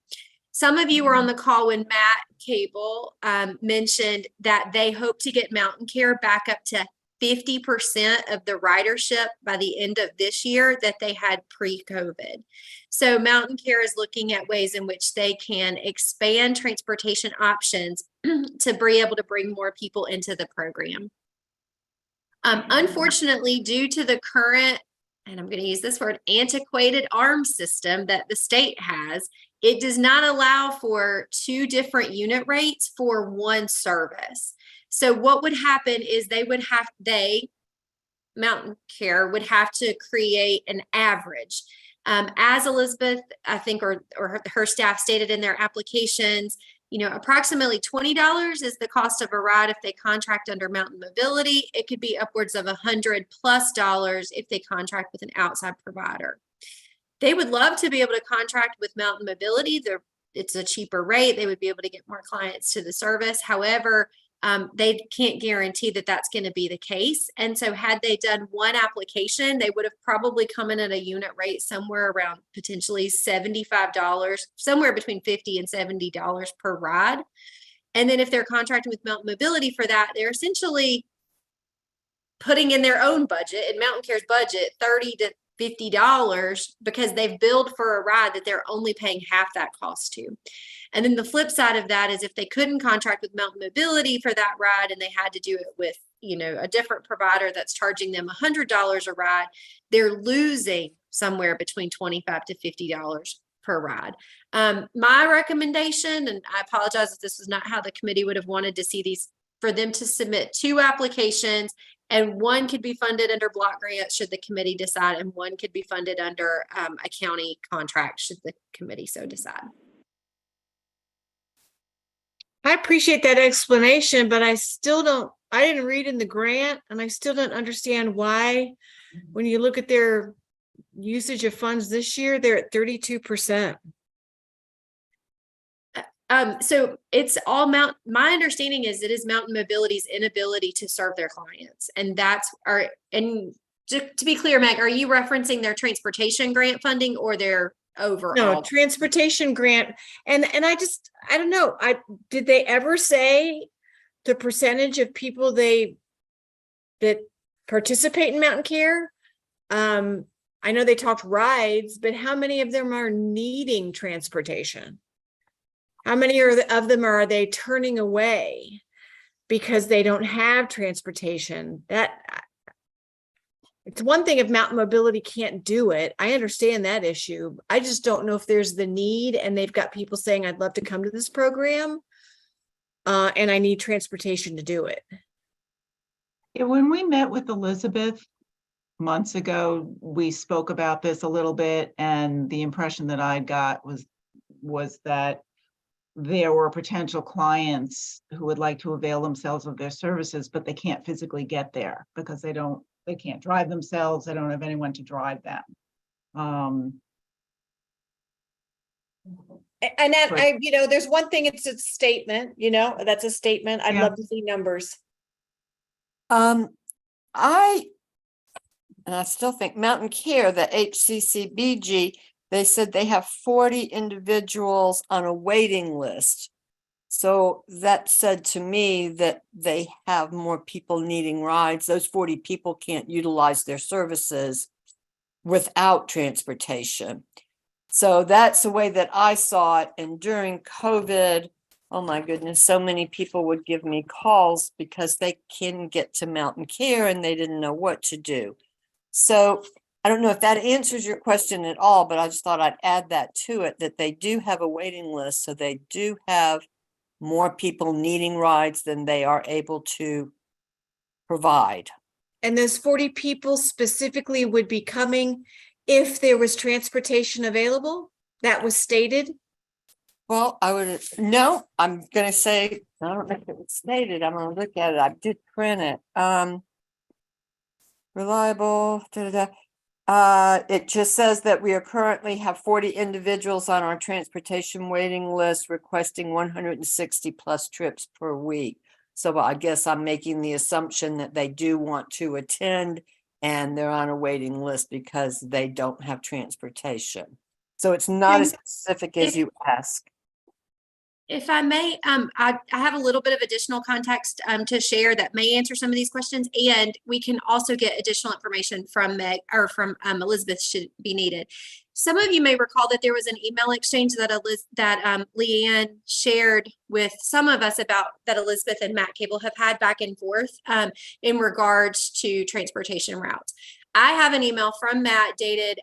Some of you were on the call when Matt Cable mentioned that they hope to get Mountain Care back up to 50% of the ridership by the end of this year that they had pre-COVID. So Mountain Care is looking at ways in which they can expand transportation options to be able to bring more people into the program. Unfortunately, due to the current, and I'm going to use this word, antiquated arms system that the state has, it does not allow for two different unit rates for one service. So what would happen is Mountain Care would have to create an average. As Elizabeth, I think, or her staff stated in their applications, approximately $20 is the cost of a ride if they contract under Mountain Mobility. It could be upwards of $100+ if they contract with an outside provider. They would love to be able to contract with Mountain Mobility. It's a cheaper rate. They would be able to get more clients to the service. However, they can't guarantee that that's going to be the case. And so had they done one application, they would have probably come in at a unit rate somewhere around potentially $75, somewhere between $50 and $70 per ride. And then if they're contracting with Mountain Mobility for that, they're essentially putting in their own budget, in Mountain Care's budget, $30 to $50 because they've billed for a ride that they're only paying half that cost to. And then the flip side of that is if they couldn't contract with Mountain Mobility for that ride and they had to do it with, a different provider that's charging them $100 a ride, they're losing somewhere between $25 to $50 per ride. My recommendation, and I apologize if this is not how the committee would have wanted to see these, for them to submit two applications, and one could be funded under block grant should the committee decide, and one could be funded under a county contract should the committee so decide. I appreciate that explanation, but I didn't read in the grant, and I still don't understand why, when you look at their usage of funds this year, they're at 32%. So it's all my understanding is it is Mountain Mobility's inability to serve their clients. And and just to be clear, Meg, are you referencing their transportation grant funding or their overall? No, transportation grant. And I don't know. Did they ever say the percentage of people that participate in Mountain Care? I know they talked rides, but how many of them are needing transportation? How many of them are they turning away because they don't have transportation? It's one thing if Mountain Mobility can't do it. I understand that issue. I just don't know if there's the need and they've got people saying, I'd love to come to this program and I need transportation to do it. Yeah, when we met with Elizabeth months ago, we spoke about this a little bit, and the impression that I got was that there were potential clients who would like to avail themselves of their services, but they can't physically get there because they can't drive themselves. They don't have anyone to drive them. And that, there's one thing, it's a statement, that's a statement. I'd love to see numbers. I still think Mountain Care, the HCCBG, they said they have 40 individuals on a waiting list. So that said to me that they have more people needing rides. Those 40 people can't utilize their services without transportation. So that's the way that I saw it. And during COVID, oh my goodness, so many people would give me calls because they couldn't get to Mountain Care and they didn't know what to do. So I don't know if that answers your question at all, but I just thought I'd add that to it, that they do have a waiting list. So they do have more people needing rides than they are able to provide. And those 40 people specifically would be coming if there was transportation available? That was stated? Well, no, I'm gonna say, I don't know if it was stated, I'm gonna look at it, I did print it. Reliable, it just says that we are currently have 40 individuals on our transportation waiting list requesting 160 plus trips per week. So I guess I'm making the assumption that they do want to attend and they're on a waiting list because they don't have transportation. So it's not as specific as you ask. If I may, I have a little bit of additional context to share that may answer some of these questions, and we can also get additional information from Meg or from Elizabeth should be needed. Some of you may recall that there was an email exchange that Leanne shared with some of us about that Elizabeth and Matt Cable have had back and forth in regards to transportation routes. I have an email from Matt dated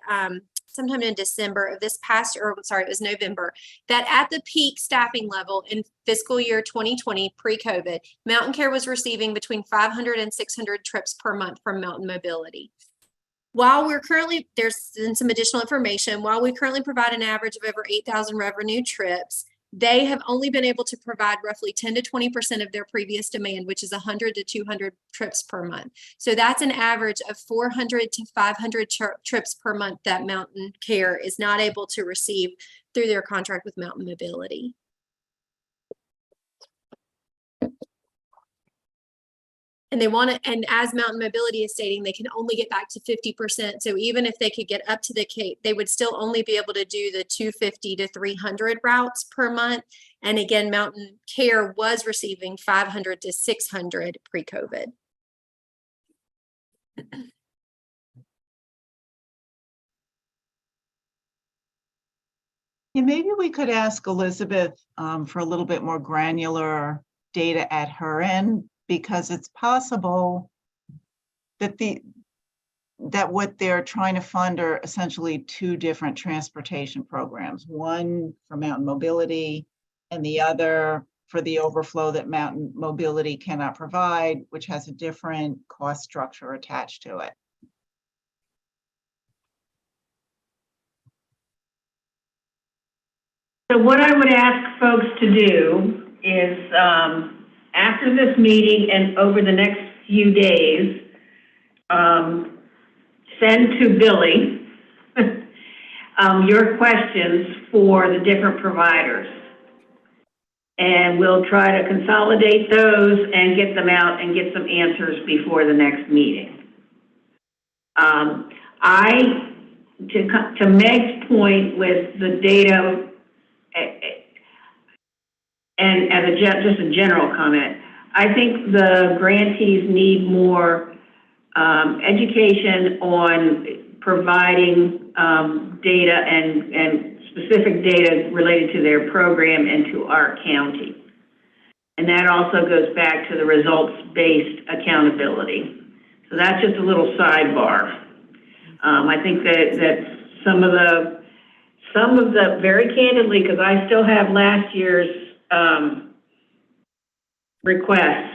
sometime in December of this past, or sorry, it was November, that at the peak staffing level in fiscal year 2020 pre-COVID, Mountain Care was receiving between 500 and 600 trips per month from Mountain Mobility. While we're currently, there's some additional information, while we currently provide an average of over 8,000 revenue trips, they have only been able to provide roughly 10 to 20% of their previous demand, which is 100 to 200 trips per month. So that's an average of 400 to 500 trips per month that Mountain Care is not able to receive through their contract with Mountain Mobility. And they want to, and as Mountain Mobility is stating, they can only get back to 50%. So even if they could get up to the Cape, they would still only be able to do the 250 to 300 routes per month. And again, Mountain Care was receiving 500 to 600 pre-COVID. Yeah, maybe we could ask Elizabeth for a little bit more granular data at her end, because it's possible that that what they're trying to fund are essentially two different transportation programs, one for Mountain Mobility and the other for the overflow that Mountain Mobility cannot provide, which has a different cost structure attached to it. So what I would ask folks to do is, after this meeting and over the next few days, send to Billy your questions for the different providers. And we'll try to consolidate those and get them out and get some answers before the next meeting. To Meg's point with the data, and as just a general comment, I think the grantees need more education on providing data and specific data related to their program and to our county. And that also goes back to the results-based accountability. So that's just a little sidebar. I think that some of the very candidly, because I still have last year's requests,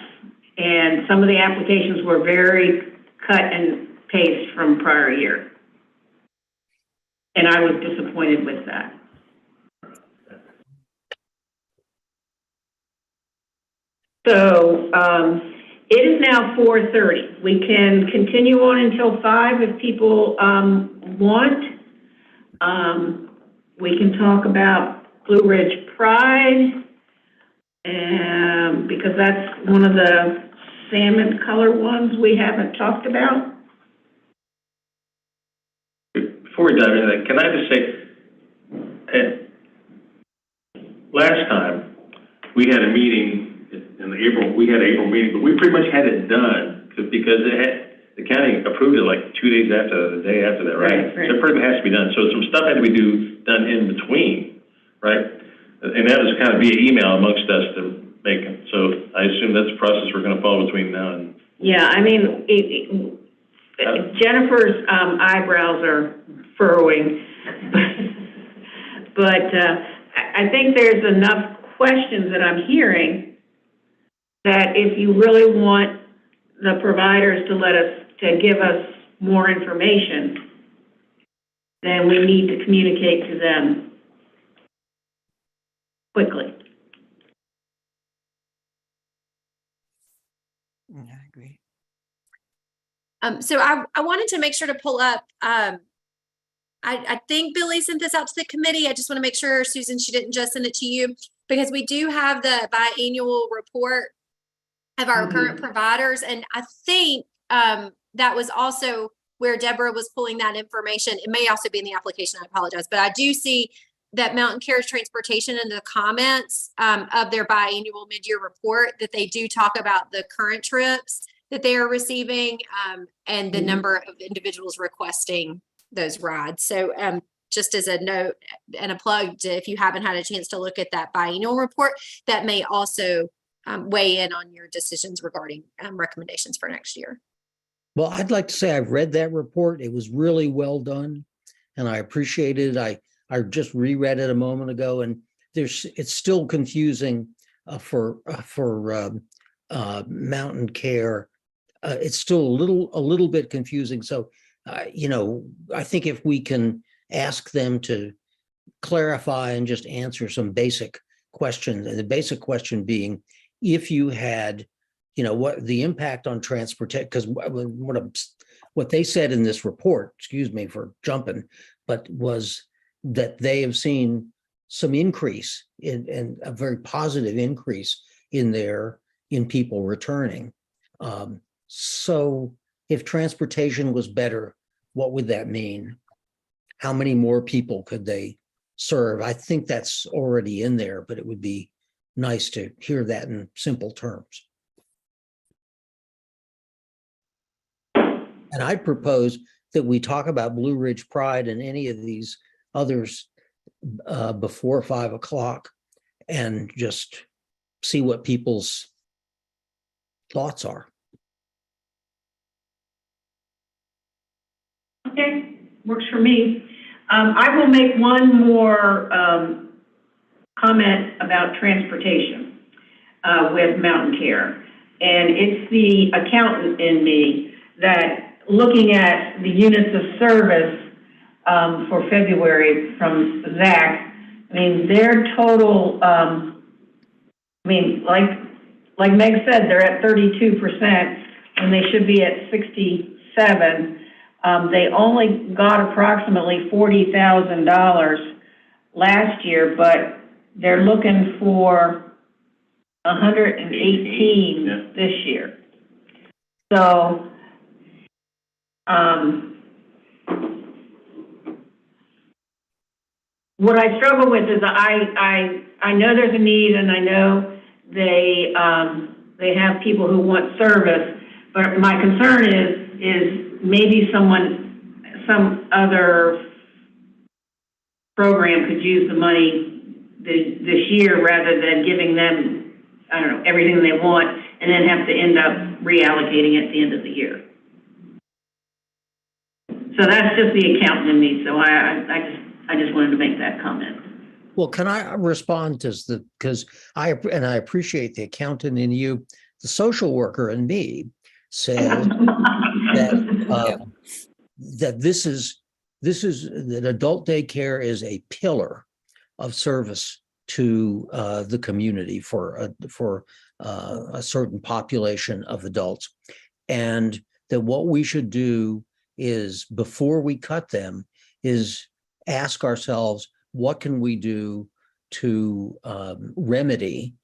and some of the applications were very cut and paste from prior year. And I was disappointed with that. So it is now 4:30. We can continue on until 5 if people want. We can talk about Blue Ridge Pride, because that's one of the salmon color ones we haven't talked about. Before we dive into that, can I just say, last time we had a meeting in April, we had an April meeting, but we pretty much had it done because the county approved it like 2 days after, the day after that, right? Right, right. So pretty much has to be done. So some stuff had to be done in between, right? And that was kind of via email amongst us to make it. So I assume that's the process we're gonna follow between now and. Yeah, I mean, Jennifer's eyebrows are furrowing. But I think there's enough questions that I'm hearing that if you really want the providers to give us more information, then we need to communicate to them quickly. Yeah, I agree. So I wanted to make sure to pull up, I think Billy sent this out to the committee. I just want to make sure, Susan, she didn't just send it to you, because we do have the biannual report of our current providers. And I think that was also where Deborah was pulling that information. It may also be in the application, I apologize, but I do see that Mountain Care's Transportation in the comments of their biannual mid-year report, that they do talk about the current trips that they are receiving and the number of individuals requesting those rides. So just as a note and a plug, if you haven't had a chance to look at that biennial report, that may also weigh in on your decisions regarding recommendations for next year. Well, I'd like to say I've read that report. It was really well done, and I appreciate it. I just reread it a moment ago, and it's still confusing for Mountain Care. It's still a little bit confusing. So, I think if we can ask them to clarify and just answer some basic questions, and the basic question being, if you had, what the impact on transportation, because what they said in this report, excuse me for jumping, but was that they have seen some increase in a very positive increase in people returning. So if transportation was better, what would that mean? How many more people could they serve? I think that's already in there, but it would be nice to hear that in simple terms. And I propose that we talk about Blue Ridge Pride and any of these others before 5 o'clock and just see what people's thoughts are. Okay, works for me. I will make one more comment about transportation with Mountain Care. And it's the accountant in me that, looking at the units of service for February from Zach, I mean, their total, like Meg said, they're at 32% and they should be at 67. They only got approximately $40,000 last year, but they're looking for 118 this year. So, what I struggle with is I know there's a need, and I know they have people who want service, but my concern is maybe some other program could use the money this year rather than giving them, I don't know, everything they want and then have to end up reallocating at the end of the year. So that's just the accountant in me. So I just wanted to make that comment. Well, can I respond to this? Because I appreciate the accountant in you. The social worker in me said that this is that adult daycare is a pillar of service to the community for a certain population of adults, and that what we should do is, before we cut them, is ask ourselves, what can we do to remedy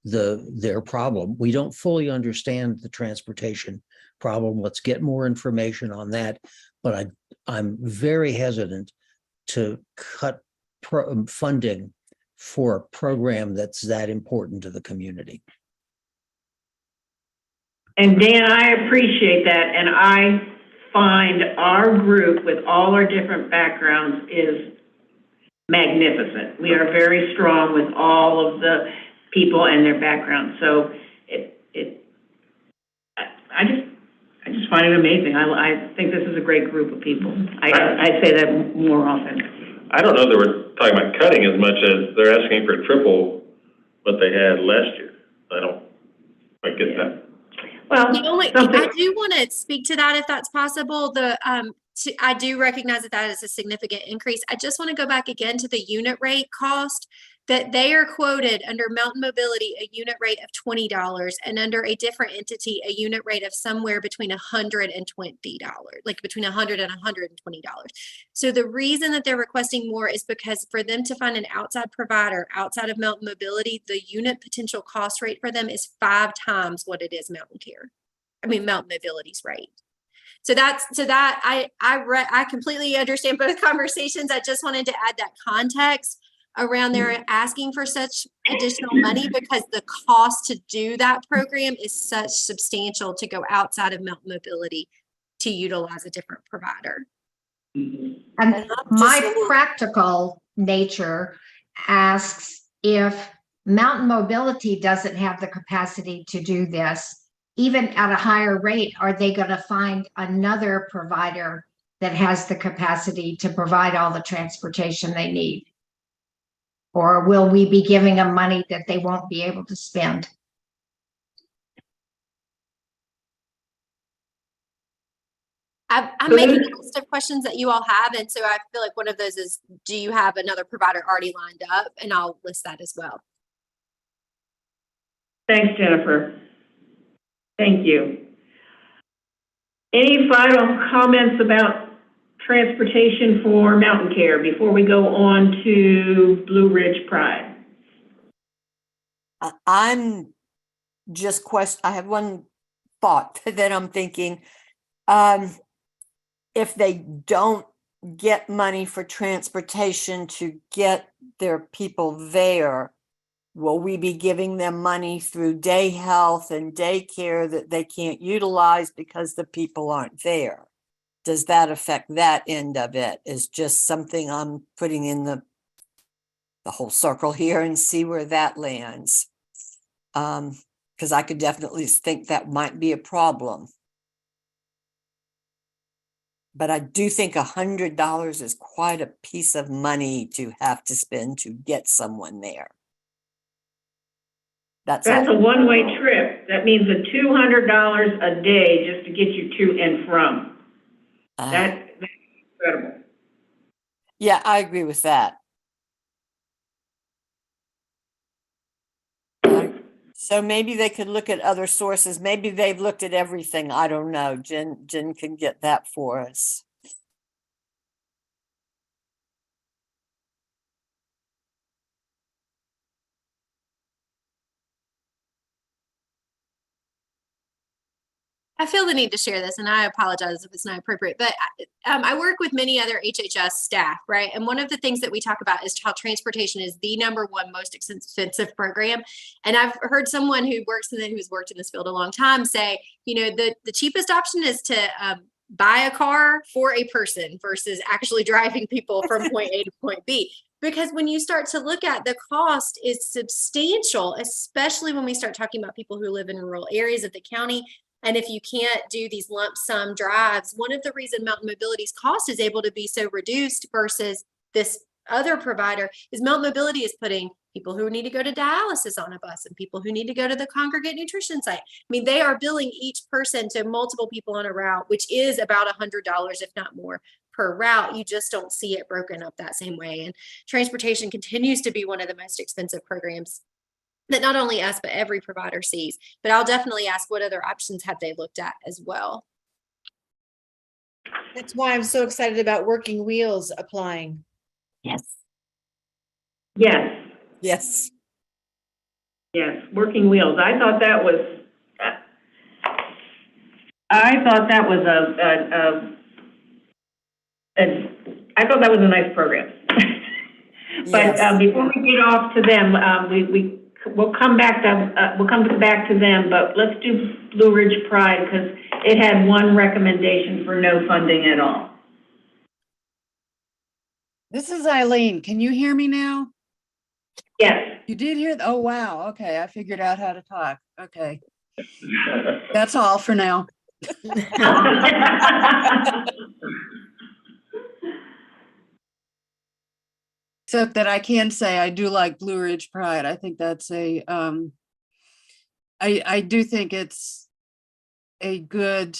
their problem? We don't fully understand the transportation problem. Let's get more information on that. But I'm very hesitant to cut funding for a program that's that important to the community. And Dan, I appreciate that, and I find our group with all our different backgrounds is magnificent. We are very strong with all of the people and their backgrounds. So I just find it amazing. I think this is a great group of people. I say that more often. I don't know that we're talking about cutting as much as they're asking for triple what they had last year. I don't quite get that. Well, I do want to speak to that if that's possible. I do recognize that is a significant increase. I just want to go back again to the unit rate cost, that they are quoted under Mountain Mobility a unit rate of $20, and under a different entity a unit rate of somewhere between $120, like between $100 and $120. So the reason that they're requesting more is because for them to find an outside provider outside of Mountain Mobility, the unit potential cost rate for them is 5 times what it is Mountain Mobility's rate. So I completely understand both conversations. I just wanted to add that context around there asking for such additional money, because the cost to do that program is such substantial to go outside of Mountain Mobility to utilize a different provider. And my practical nature asks, if Mountain Mobility doesn't have the capacity to do this, even at a higher rate, are they going to find another provider that has the capacity to provide all the transportation they need? Or will we be giving them money that they won't be able to spend? I'm making a list of questions that you all have. And so I feel like one of those is, do you have another provider already lined up? And I'll list that as well. Thanks, Jennifer. Thank you. Any final comments about transportation for Mountain Care before we go on to Blue Ridge Pride? I'm just I have one thought that I'm thinking. If they don't get money for transportation to get their people there, will we be giving them money through day health and daycare that they can't utilize because the people aren't there? Does that affect that end of it? Is just something I'm putting in the whole circle here and see where that lands. Because I could definitely think that might be a problem. But I do think $100 is quite a piece of money to have to spend to get someone there. That's a one-way trip. That means a $200 a day just to get you to and from. That's incredible. Yeah, I agree with that. So maybe they could look at other sources. Maybe they've looked at everything. I don't know. Jen can get that for us. I feel the need to share this, and I apologize if it's not appropriate, but I work with many other HHS staff, right? And one of the things that we talk about is how transportation is the #1 most expensive program. And I've heard someone who's worked in this field a long time say, the cheapest option is to buy a car for a person versus actually driving people from point A to point B. Because when you start to look at the cost is substantial, especially when we start talking about people who live in rural areas of the county. And if you can't do these lump sum drives, one of the reasons Mountain Mobility's cost is able to be so reduced versus this other provider is Mountain Mobility is putting people who need to go to dialysis on a bus and people who need to go to the congregate nutrition site. I mean, they are billing each person to multiple people on a route, which is about $100, if not more, per route. You just don't see it broken up that same way. And transportation continues to be one of the most expensive programs that not only us, but every provider sees. But I'll definitely ask, what other options have they looked at as well? That's why I'm so excited about Working Wheels applying. Yes. Yes. Yes. Yes. Working Wheels. I thought that was a nice program. But Yes. before we get off to them, we we'll come back to them, but let's do Blue Ridge Pride because it had one recommendation for no funding at all. This is Eileen. Can you hear me now? Yes. You did hear? Oh, wow. Okay. I figured out how to talk. Okay. That's all for now. Except that I can say I do like Blue Ridge Pride. I think that's I do think it's a good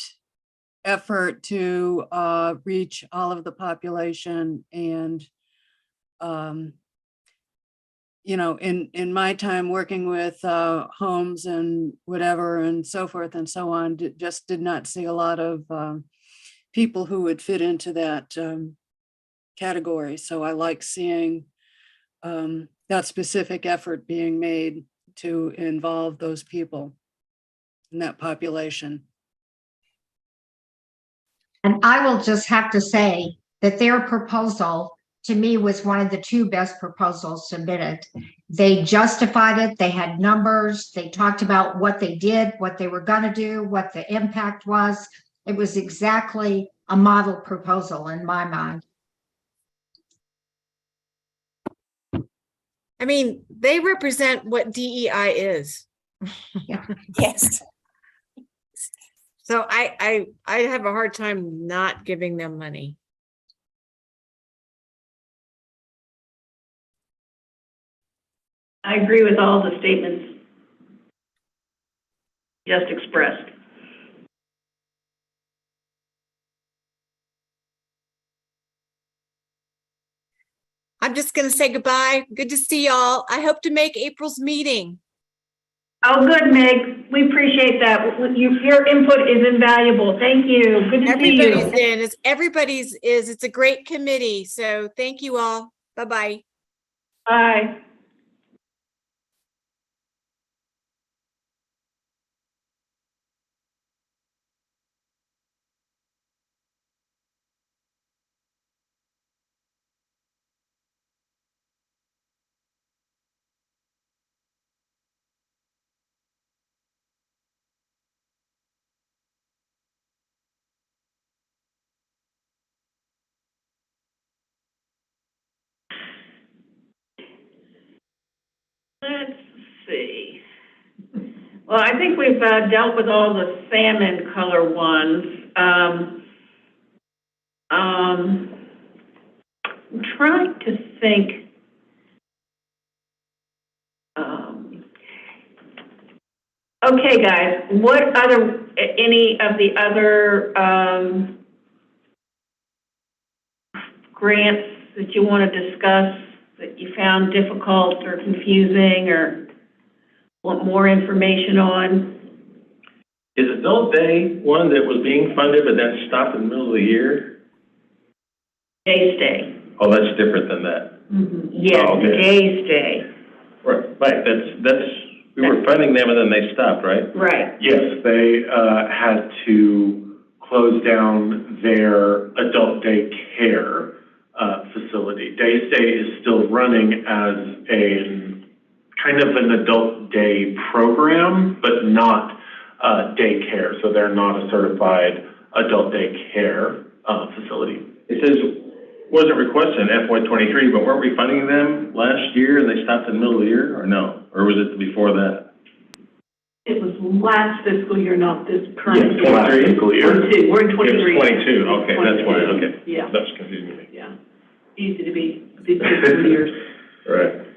effort to reach all of the population. And you know, in my time working with homes and whatever and so forth and so on, just did not see a lot of people who would fit into that category. So I like seeing that specific effort being made to involve those people in that population. And I will just have to say that their proposal, to me, was one of the two best proposals submitted. They justified it. They had numbers. They talked about what they did, what they were going to do, what the impact was. It was exactly a model proposal in my mind. I mean, they represent what DEI is. Yes. So I have a hard time not giving them money. I agree with all the statements just expressed. I'm just going to say goodbye. Good to see y'all. I hope to make April's meeting. Oh, good, Meg. We appreciate that. Your input is invaluable. Thank you. Good to see you. Everybody's is. It's a great committee. So thank you all. Bye-bye. Bye. Let's see. Well, I think we've dealt with all the salmon color ones. I'm trying to think. Okay, guys, what other, any of the other grants that you want to discuss that you found difficult or confusing or want more information on? Is Adult Day one that was being funded but then stopped in the middle of the year? Day stay. Oh, that's different than that. Yes, Oh, okay. day stay. Right, we were funding them and then they stopped, right? Right. Yes, they had to close down their adult day care facility. Day stay is still running as a kind of an adult day program, but not daycare. So they're not a certified adult day care facility. It says, wasn't requested in FY23, but weren't we funding them last year and they stopped in the middle of the year, or no? Or was it before that? It was last fiscal year, not this current. Yes, last fiscal year. We're in 23. It was 22, okay, that's why, okay. Yeah. That's confusing me. Yeah. Easy to be these fiscal years. Right.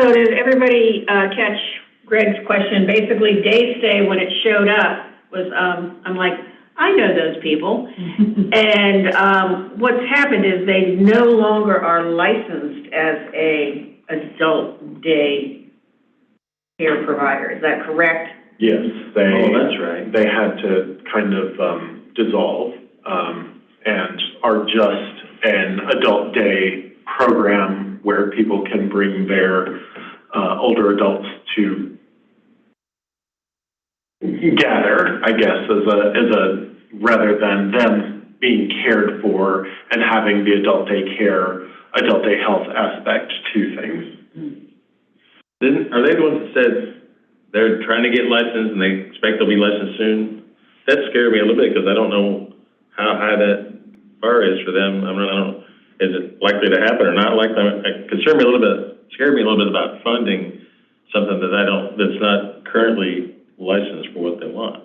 So did everybody catch Greg's question? Basically, day stay, when it showed up, was, I'm like, I know those people. And what's happened is they no longer are licensed as a adult day care provider. Is that correct? Yes, that's right. They had to kind of dissolve and are just an adult day program where people can bring their older adults to gather, I guess, as a rather than them being cared for and having the adult day care, adult day health aspect to things. Are they the ones that said they're trying to get licensed and they expect they'll be licensed soon? That scared me a little bit because I don't know how high that bar is for them. I don't, is it likely to happen or not likely? It concerned me a little bit, scared me a little bit about funding something that's not currently licensed for what they want.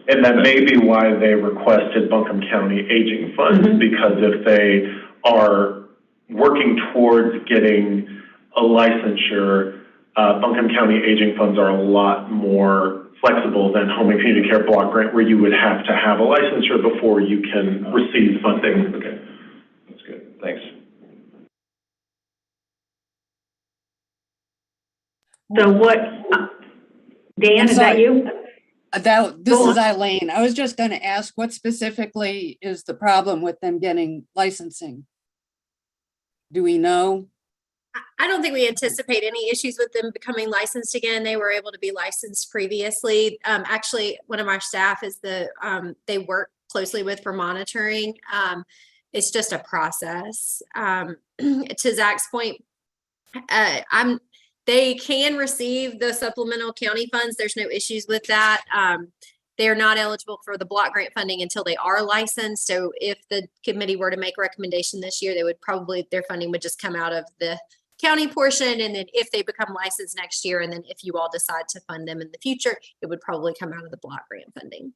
And that may be why they requested Buncombe County Aging Funds, because if they are working towards getting a licensure, Buncombe County Aging Funds are a lot more flexible than Home and Community Care Block Grant, where you would have to have a licensure before you can receive funding. Okay, that's good. Thanks. So what, Dan, is that sorry. you? This Go is on. Eileen. I was just going to ask, what specifically is the problem with them getting licensing? Do we know? I don't think we anticipate any issues with them becoming licensed again. They were able to be licensed previously. Actually, one of our staff is they work closely with for monitoring. It's just a process. To Zach's point, they can receive the supplemental county funds. There's no issues with that. They are not eligible for the block grant funding until they are licensed. So if the committee were to make a recommendation this year, their funding would just come out of the county portion. And then if they become licensed next year, and then if you all decide to fund them in the future, it would probably come out of the block grant funding.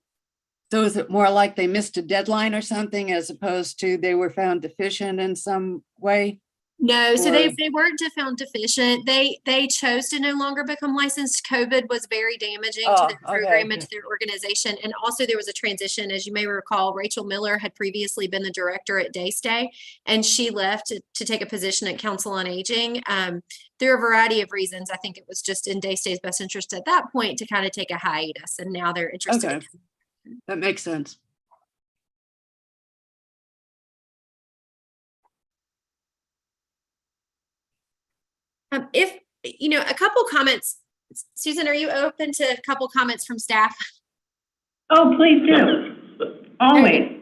So is it more like they missed a deadline or something as opposed to they were found deficient in some way? No, so Or- they weren't found deficient. They chose to no longer become licensed. COVID was very damaging to their program and to their organization. And also there was a transition. As you may recall, Rachel Miller had previously been the director at Daystay, and she left to take a position at Council on Aging. Through a variety of reasons. I think it was just in Daystay's best interest at that point to kind of take a hiatus, and now they're interested Okay. That makes sense. If, a couple comments, Susan, are you open to a couple comments from staff? Oh, please do. Always.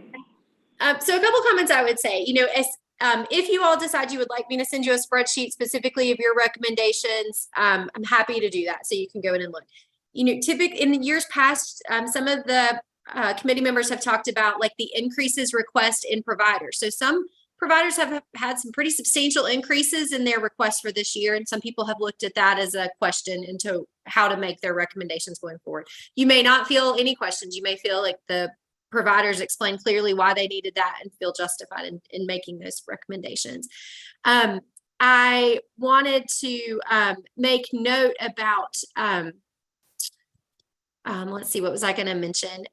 So a couple comments I would say, if you all decide you would like me to send you a spreadsheet specifically of your recommendations, I'm happy to do that. So you can go in and look. Typically in the years past, some of the committee members have talked about like the increases request in providers. So some providers have had some pretty substantial increases in their requests for this year. And some people have looked at that as a question into how to make their recommendations going forward. You may not feel any questions. You may feel like the providers explain clearly why they needed that and feel justified in making those recommendations. I wanted to make note about, let's see, what was I going to mention?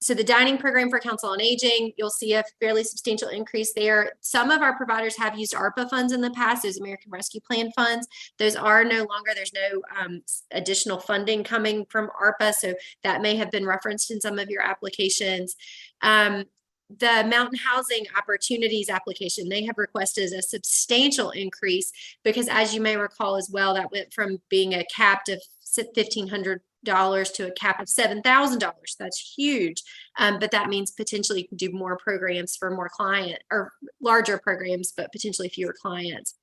So the dining program for Council on Aging, you'll see a fairly substantial increase there. Some of our providers have used ARPA funds in the past, those American Rescue Plan funds. Those are no longer, there's no additional funding coming from ARPA, so that may have been referenced in some of your applications. The Mountain Housing Opportunities application, they have requested a substantial increase because, as you may recall as well, that went from being a capped of $1,500 to a cap of $7,000. That's huge. But that means potentially you can do more programs for more client or larger programs, but potentially fewer clients.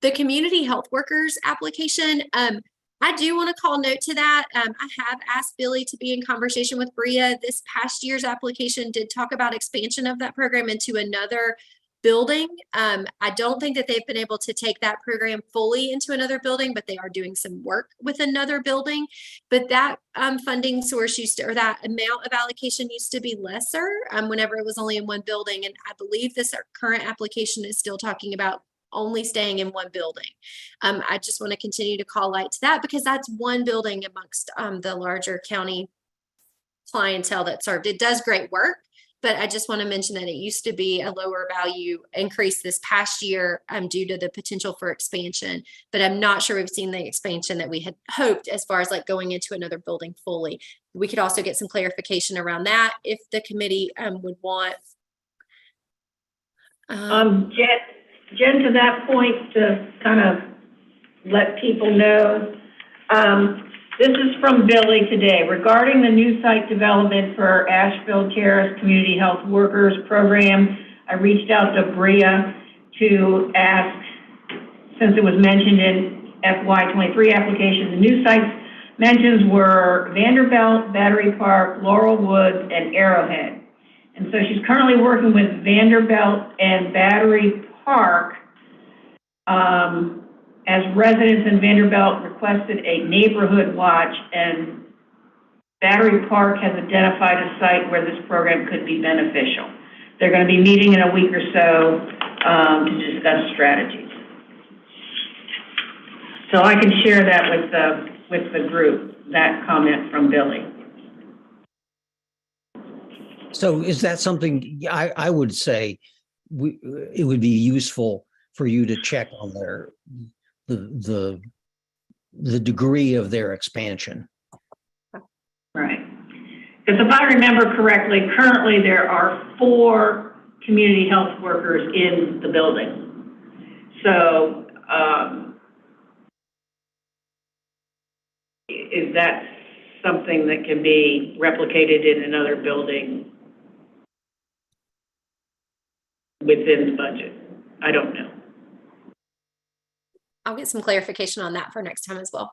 The community health workers application, I do want to call note to that. I have asked Billy to be in conversation with Bria. This past year's application did talk about expansion of that program into another building. I don't think that they've been able to take that program fully into another building, but they are doing some work with another building. But that funding source or that amount of allocation used to be lesser whenever it was only in one building. And I believe this current application is still talking about only staying in one building. I just want to continue to call light to that because that's one building amongst the larger county clientele that served. It does great work. But I just want to mention that it used to be a lower value increase this past year due to the potential for expansion. But I'm not sure we've seen the expansion that we had hoped as far as like going into another building fully. We could also get some clarification around that if the committee would want. Jen, to that point, to kind of let people know, this is from Billy today. Regarding the new site development for Asheville Terrace Community Health Workers Program, I reached out to Bria to ask since it was mentioned in FY '23 application. The new sites mentions were Vanderbilt, Battery Park, Laurel Woods, and Arrowhead. And so she's currently working with Vanderbilt and Battery Park, as residents in Vanderbilt requested a neighborhood watch, and Battery Park has identified a site where this program could be beneficial. They're going to be meeting in a week or so to discuss strategies. So I can share that with the group, that comment from Billy. So is that something I would say it would be useful for you to check on the degree of their expansion? Right. Because if I remember correctly, currently there are 4 community health workers in the building. So is that something that can be replicated in another building within the budget? I don't know. I'll get some clarification on that for next time as well.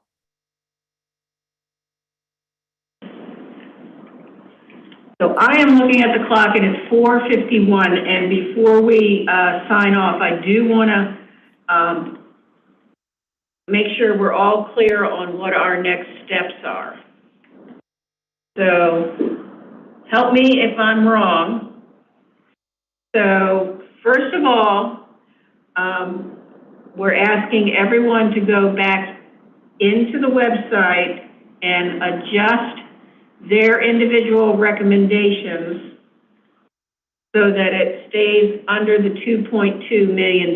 So I am looking at the clock and it's 4:51, and before we sign off, I do want to make sure we're all clear on what our next steps are. So help me if I'm wrong. So first of all, we're asking everyone to go back into the website and adjust their individual recommendations so that it stays under the $2.2 million.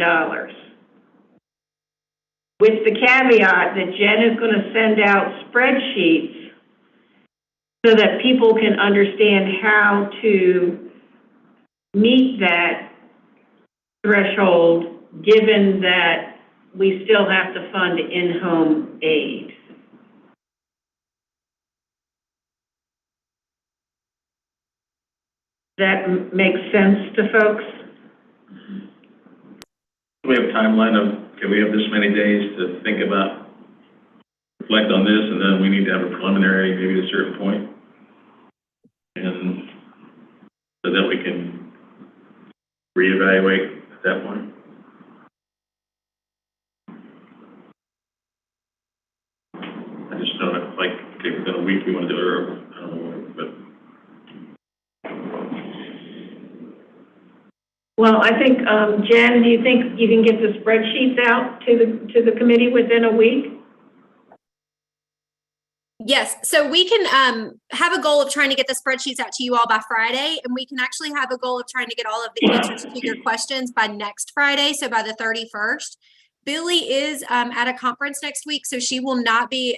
With the caveat that Jen is going to send out spreadsheets so that people can understand how to meet that threshold, given that we still have to fund in-home aid. That makes sense to folks? Do we have a timeline of, can we have this many days to think about, reflect on this, and then we need to have a preliminary, maybe at a certain point? And so that we can reevaluate at that point? I just don't know, like, okay, within a week we want to do it, or I don't know, but. Well, I think, Jen, do you think you can get the spreadsheets out to the committee within a week? Yes, so we can have a goal of trying to get the spreadsheets out to you all by Friday, and we can actually have a goal of trying to get all of the answers to your questions by next Friday, so by the 31st. Billy is at a conference next week, so she will not be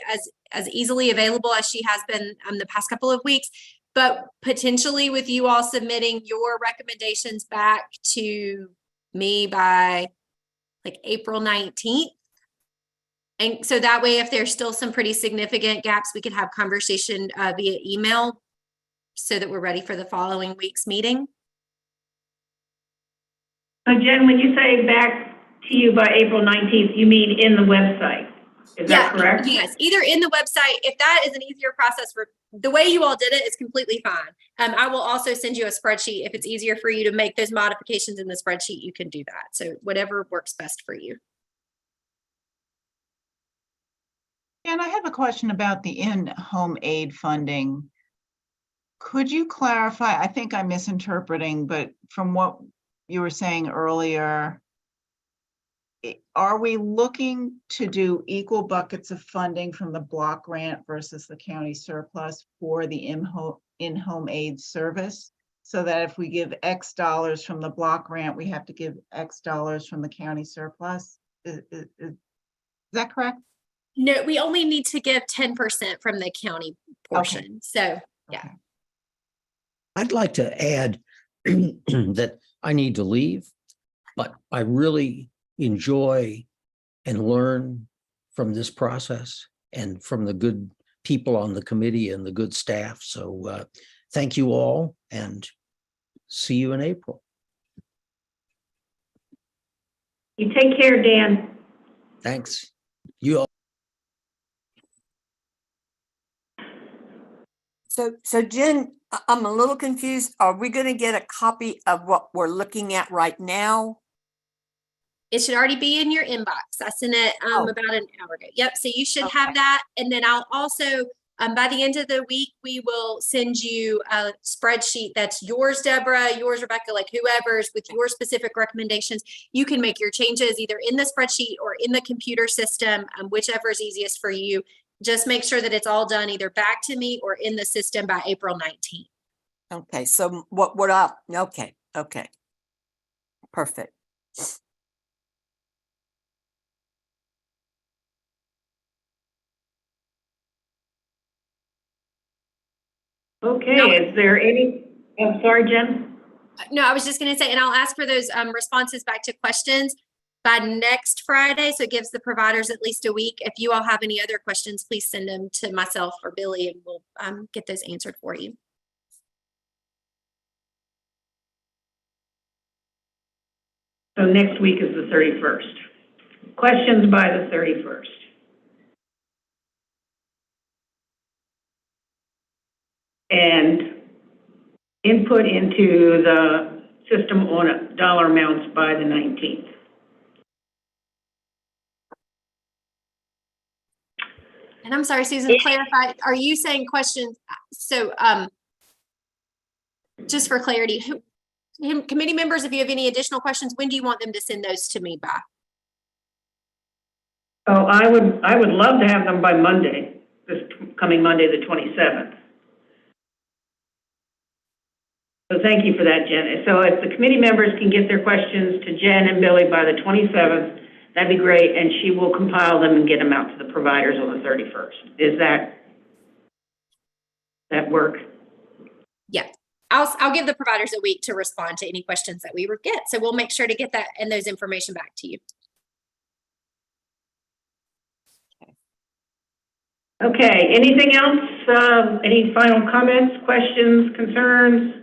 as easily available as she has been the past couple of weeks. But potentially with you all submitting your recommendations back to me by like April 19th. And so that way, if there's still some pretty significant gaps, we could have conversation via email so that we're ready for the following week's meeting. So Jen, when you say back to you by April 19th, you mean in the website? Is that correct? Yes, either in the website. If that is an easier process for the way you all did it, is completely fine. I will also send you a spreadsheet. If it's easier for you to make those modifications in the spreadsheet, you can do that. So whatever works best for you. And I have a question about the in-home aid funding. Could you clarify? I think I'm misinterpreting, but from what you were saying earlier, are we looking to do equal buckets of funding from the block grant versus the county surplus for the in-home aid service? So that if we give X dollars from the block grant, we have to give X dollars from the county surplus? Is that correct? No, we only need to give 10% from the county portion. Okay. So, yeah. Okay. I'd like to add that I need to leave, but I really enjoy and learn from this process and from the good people on the committee and the good staff. So thank you all and see you in April. You take care, Dan. Thanks. You all. So Jen, I'm a little confused. Are we going to get a copy of what we're looking at right now? It should already be in your inbox. I sent it Oh. about an hour ago. Yep. So you should Okay. have that. And then I'll also, by the end of the week, we will send you a spreadsheet that's yours, Deborah, yours, Rebecca, like whoever's with your specific recommendations. You can make your changes either in the spreadsheet or in the computer system, whichever is easiest for you. Just make sure that it's all done either back to me or in the system by April 19th. Okay, so okay. Perfect. Okay, No. is there any, I'm sorry, Jen? No, I was just going to say, and I'll ask for those responses back to questions by next Friday. So it gives the providers at least a week. If you all have any other questions, please send them to myself or Billy and we'll get those answered for you. So next week is the 31st. Questions by the 31st. And input into the system on dollar amounts by the 19th. And I'm sorry, Susan, clarify, are you saying questions? So just for clarity, committee members, if you have any additional questions, when do you want them to send those to me by? Oh, I would love to have them by Monday, this coming Monday, the 27th. So thank you for that, Jen. So if the committee members can get their questions to Jen and Billy by the 27th, that'd be great, and she will compile them and get them out to the providers on the 31st. Is that work? Yeah, I'll give the providers a week to respond to any questions that we get. So we'll make sure to get that and those information back to you. Okay, anything else? Any final comments, questions, concerns?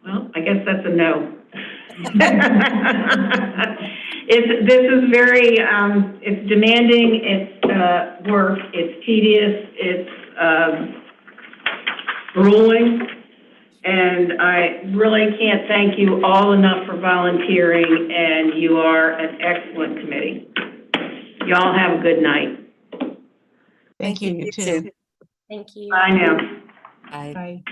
Well, I guess that's a no. This is very, it's demanding, it's work, it's tedious, it's grueling, and I really can't thank you all enough for volunteering, and you are an excellent committee. Y'all have a good night. Thank you, you too. Thank you. Bye now. Bye. Bye.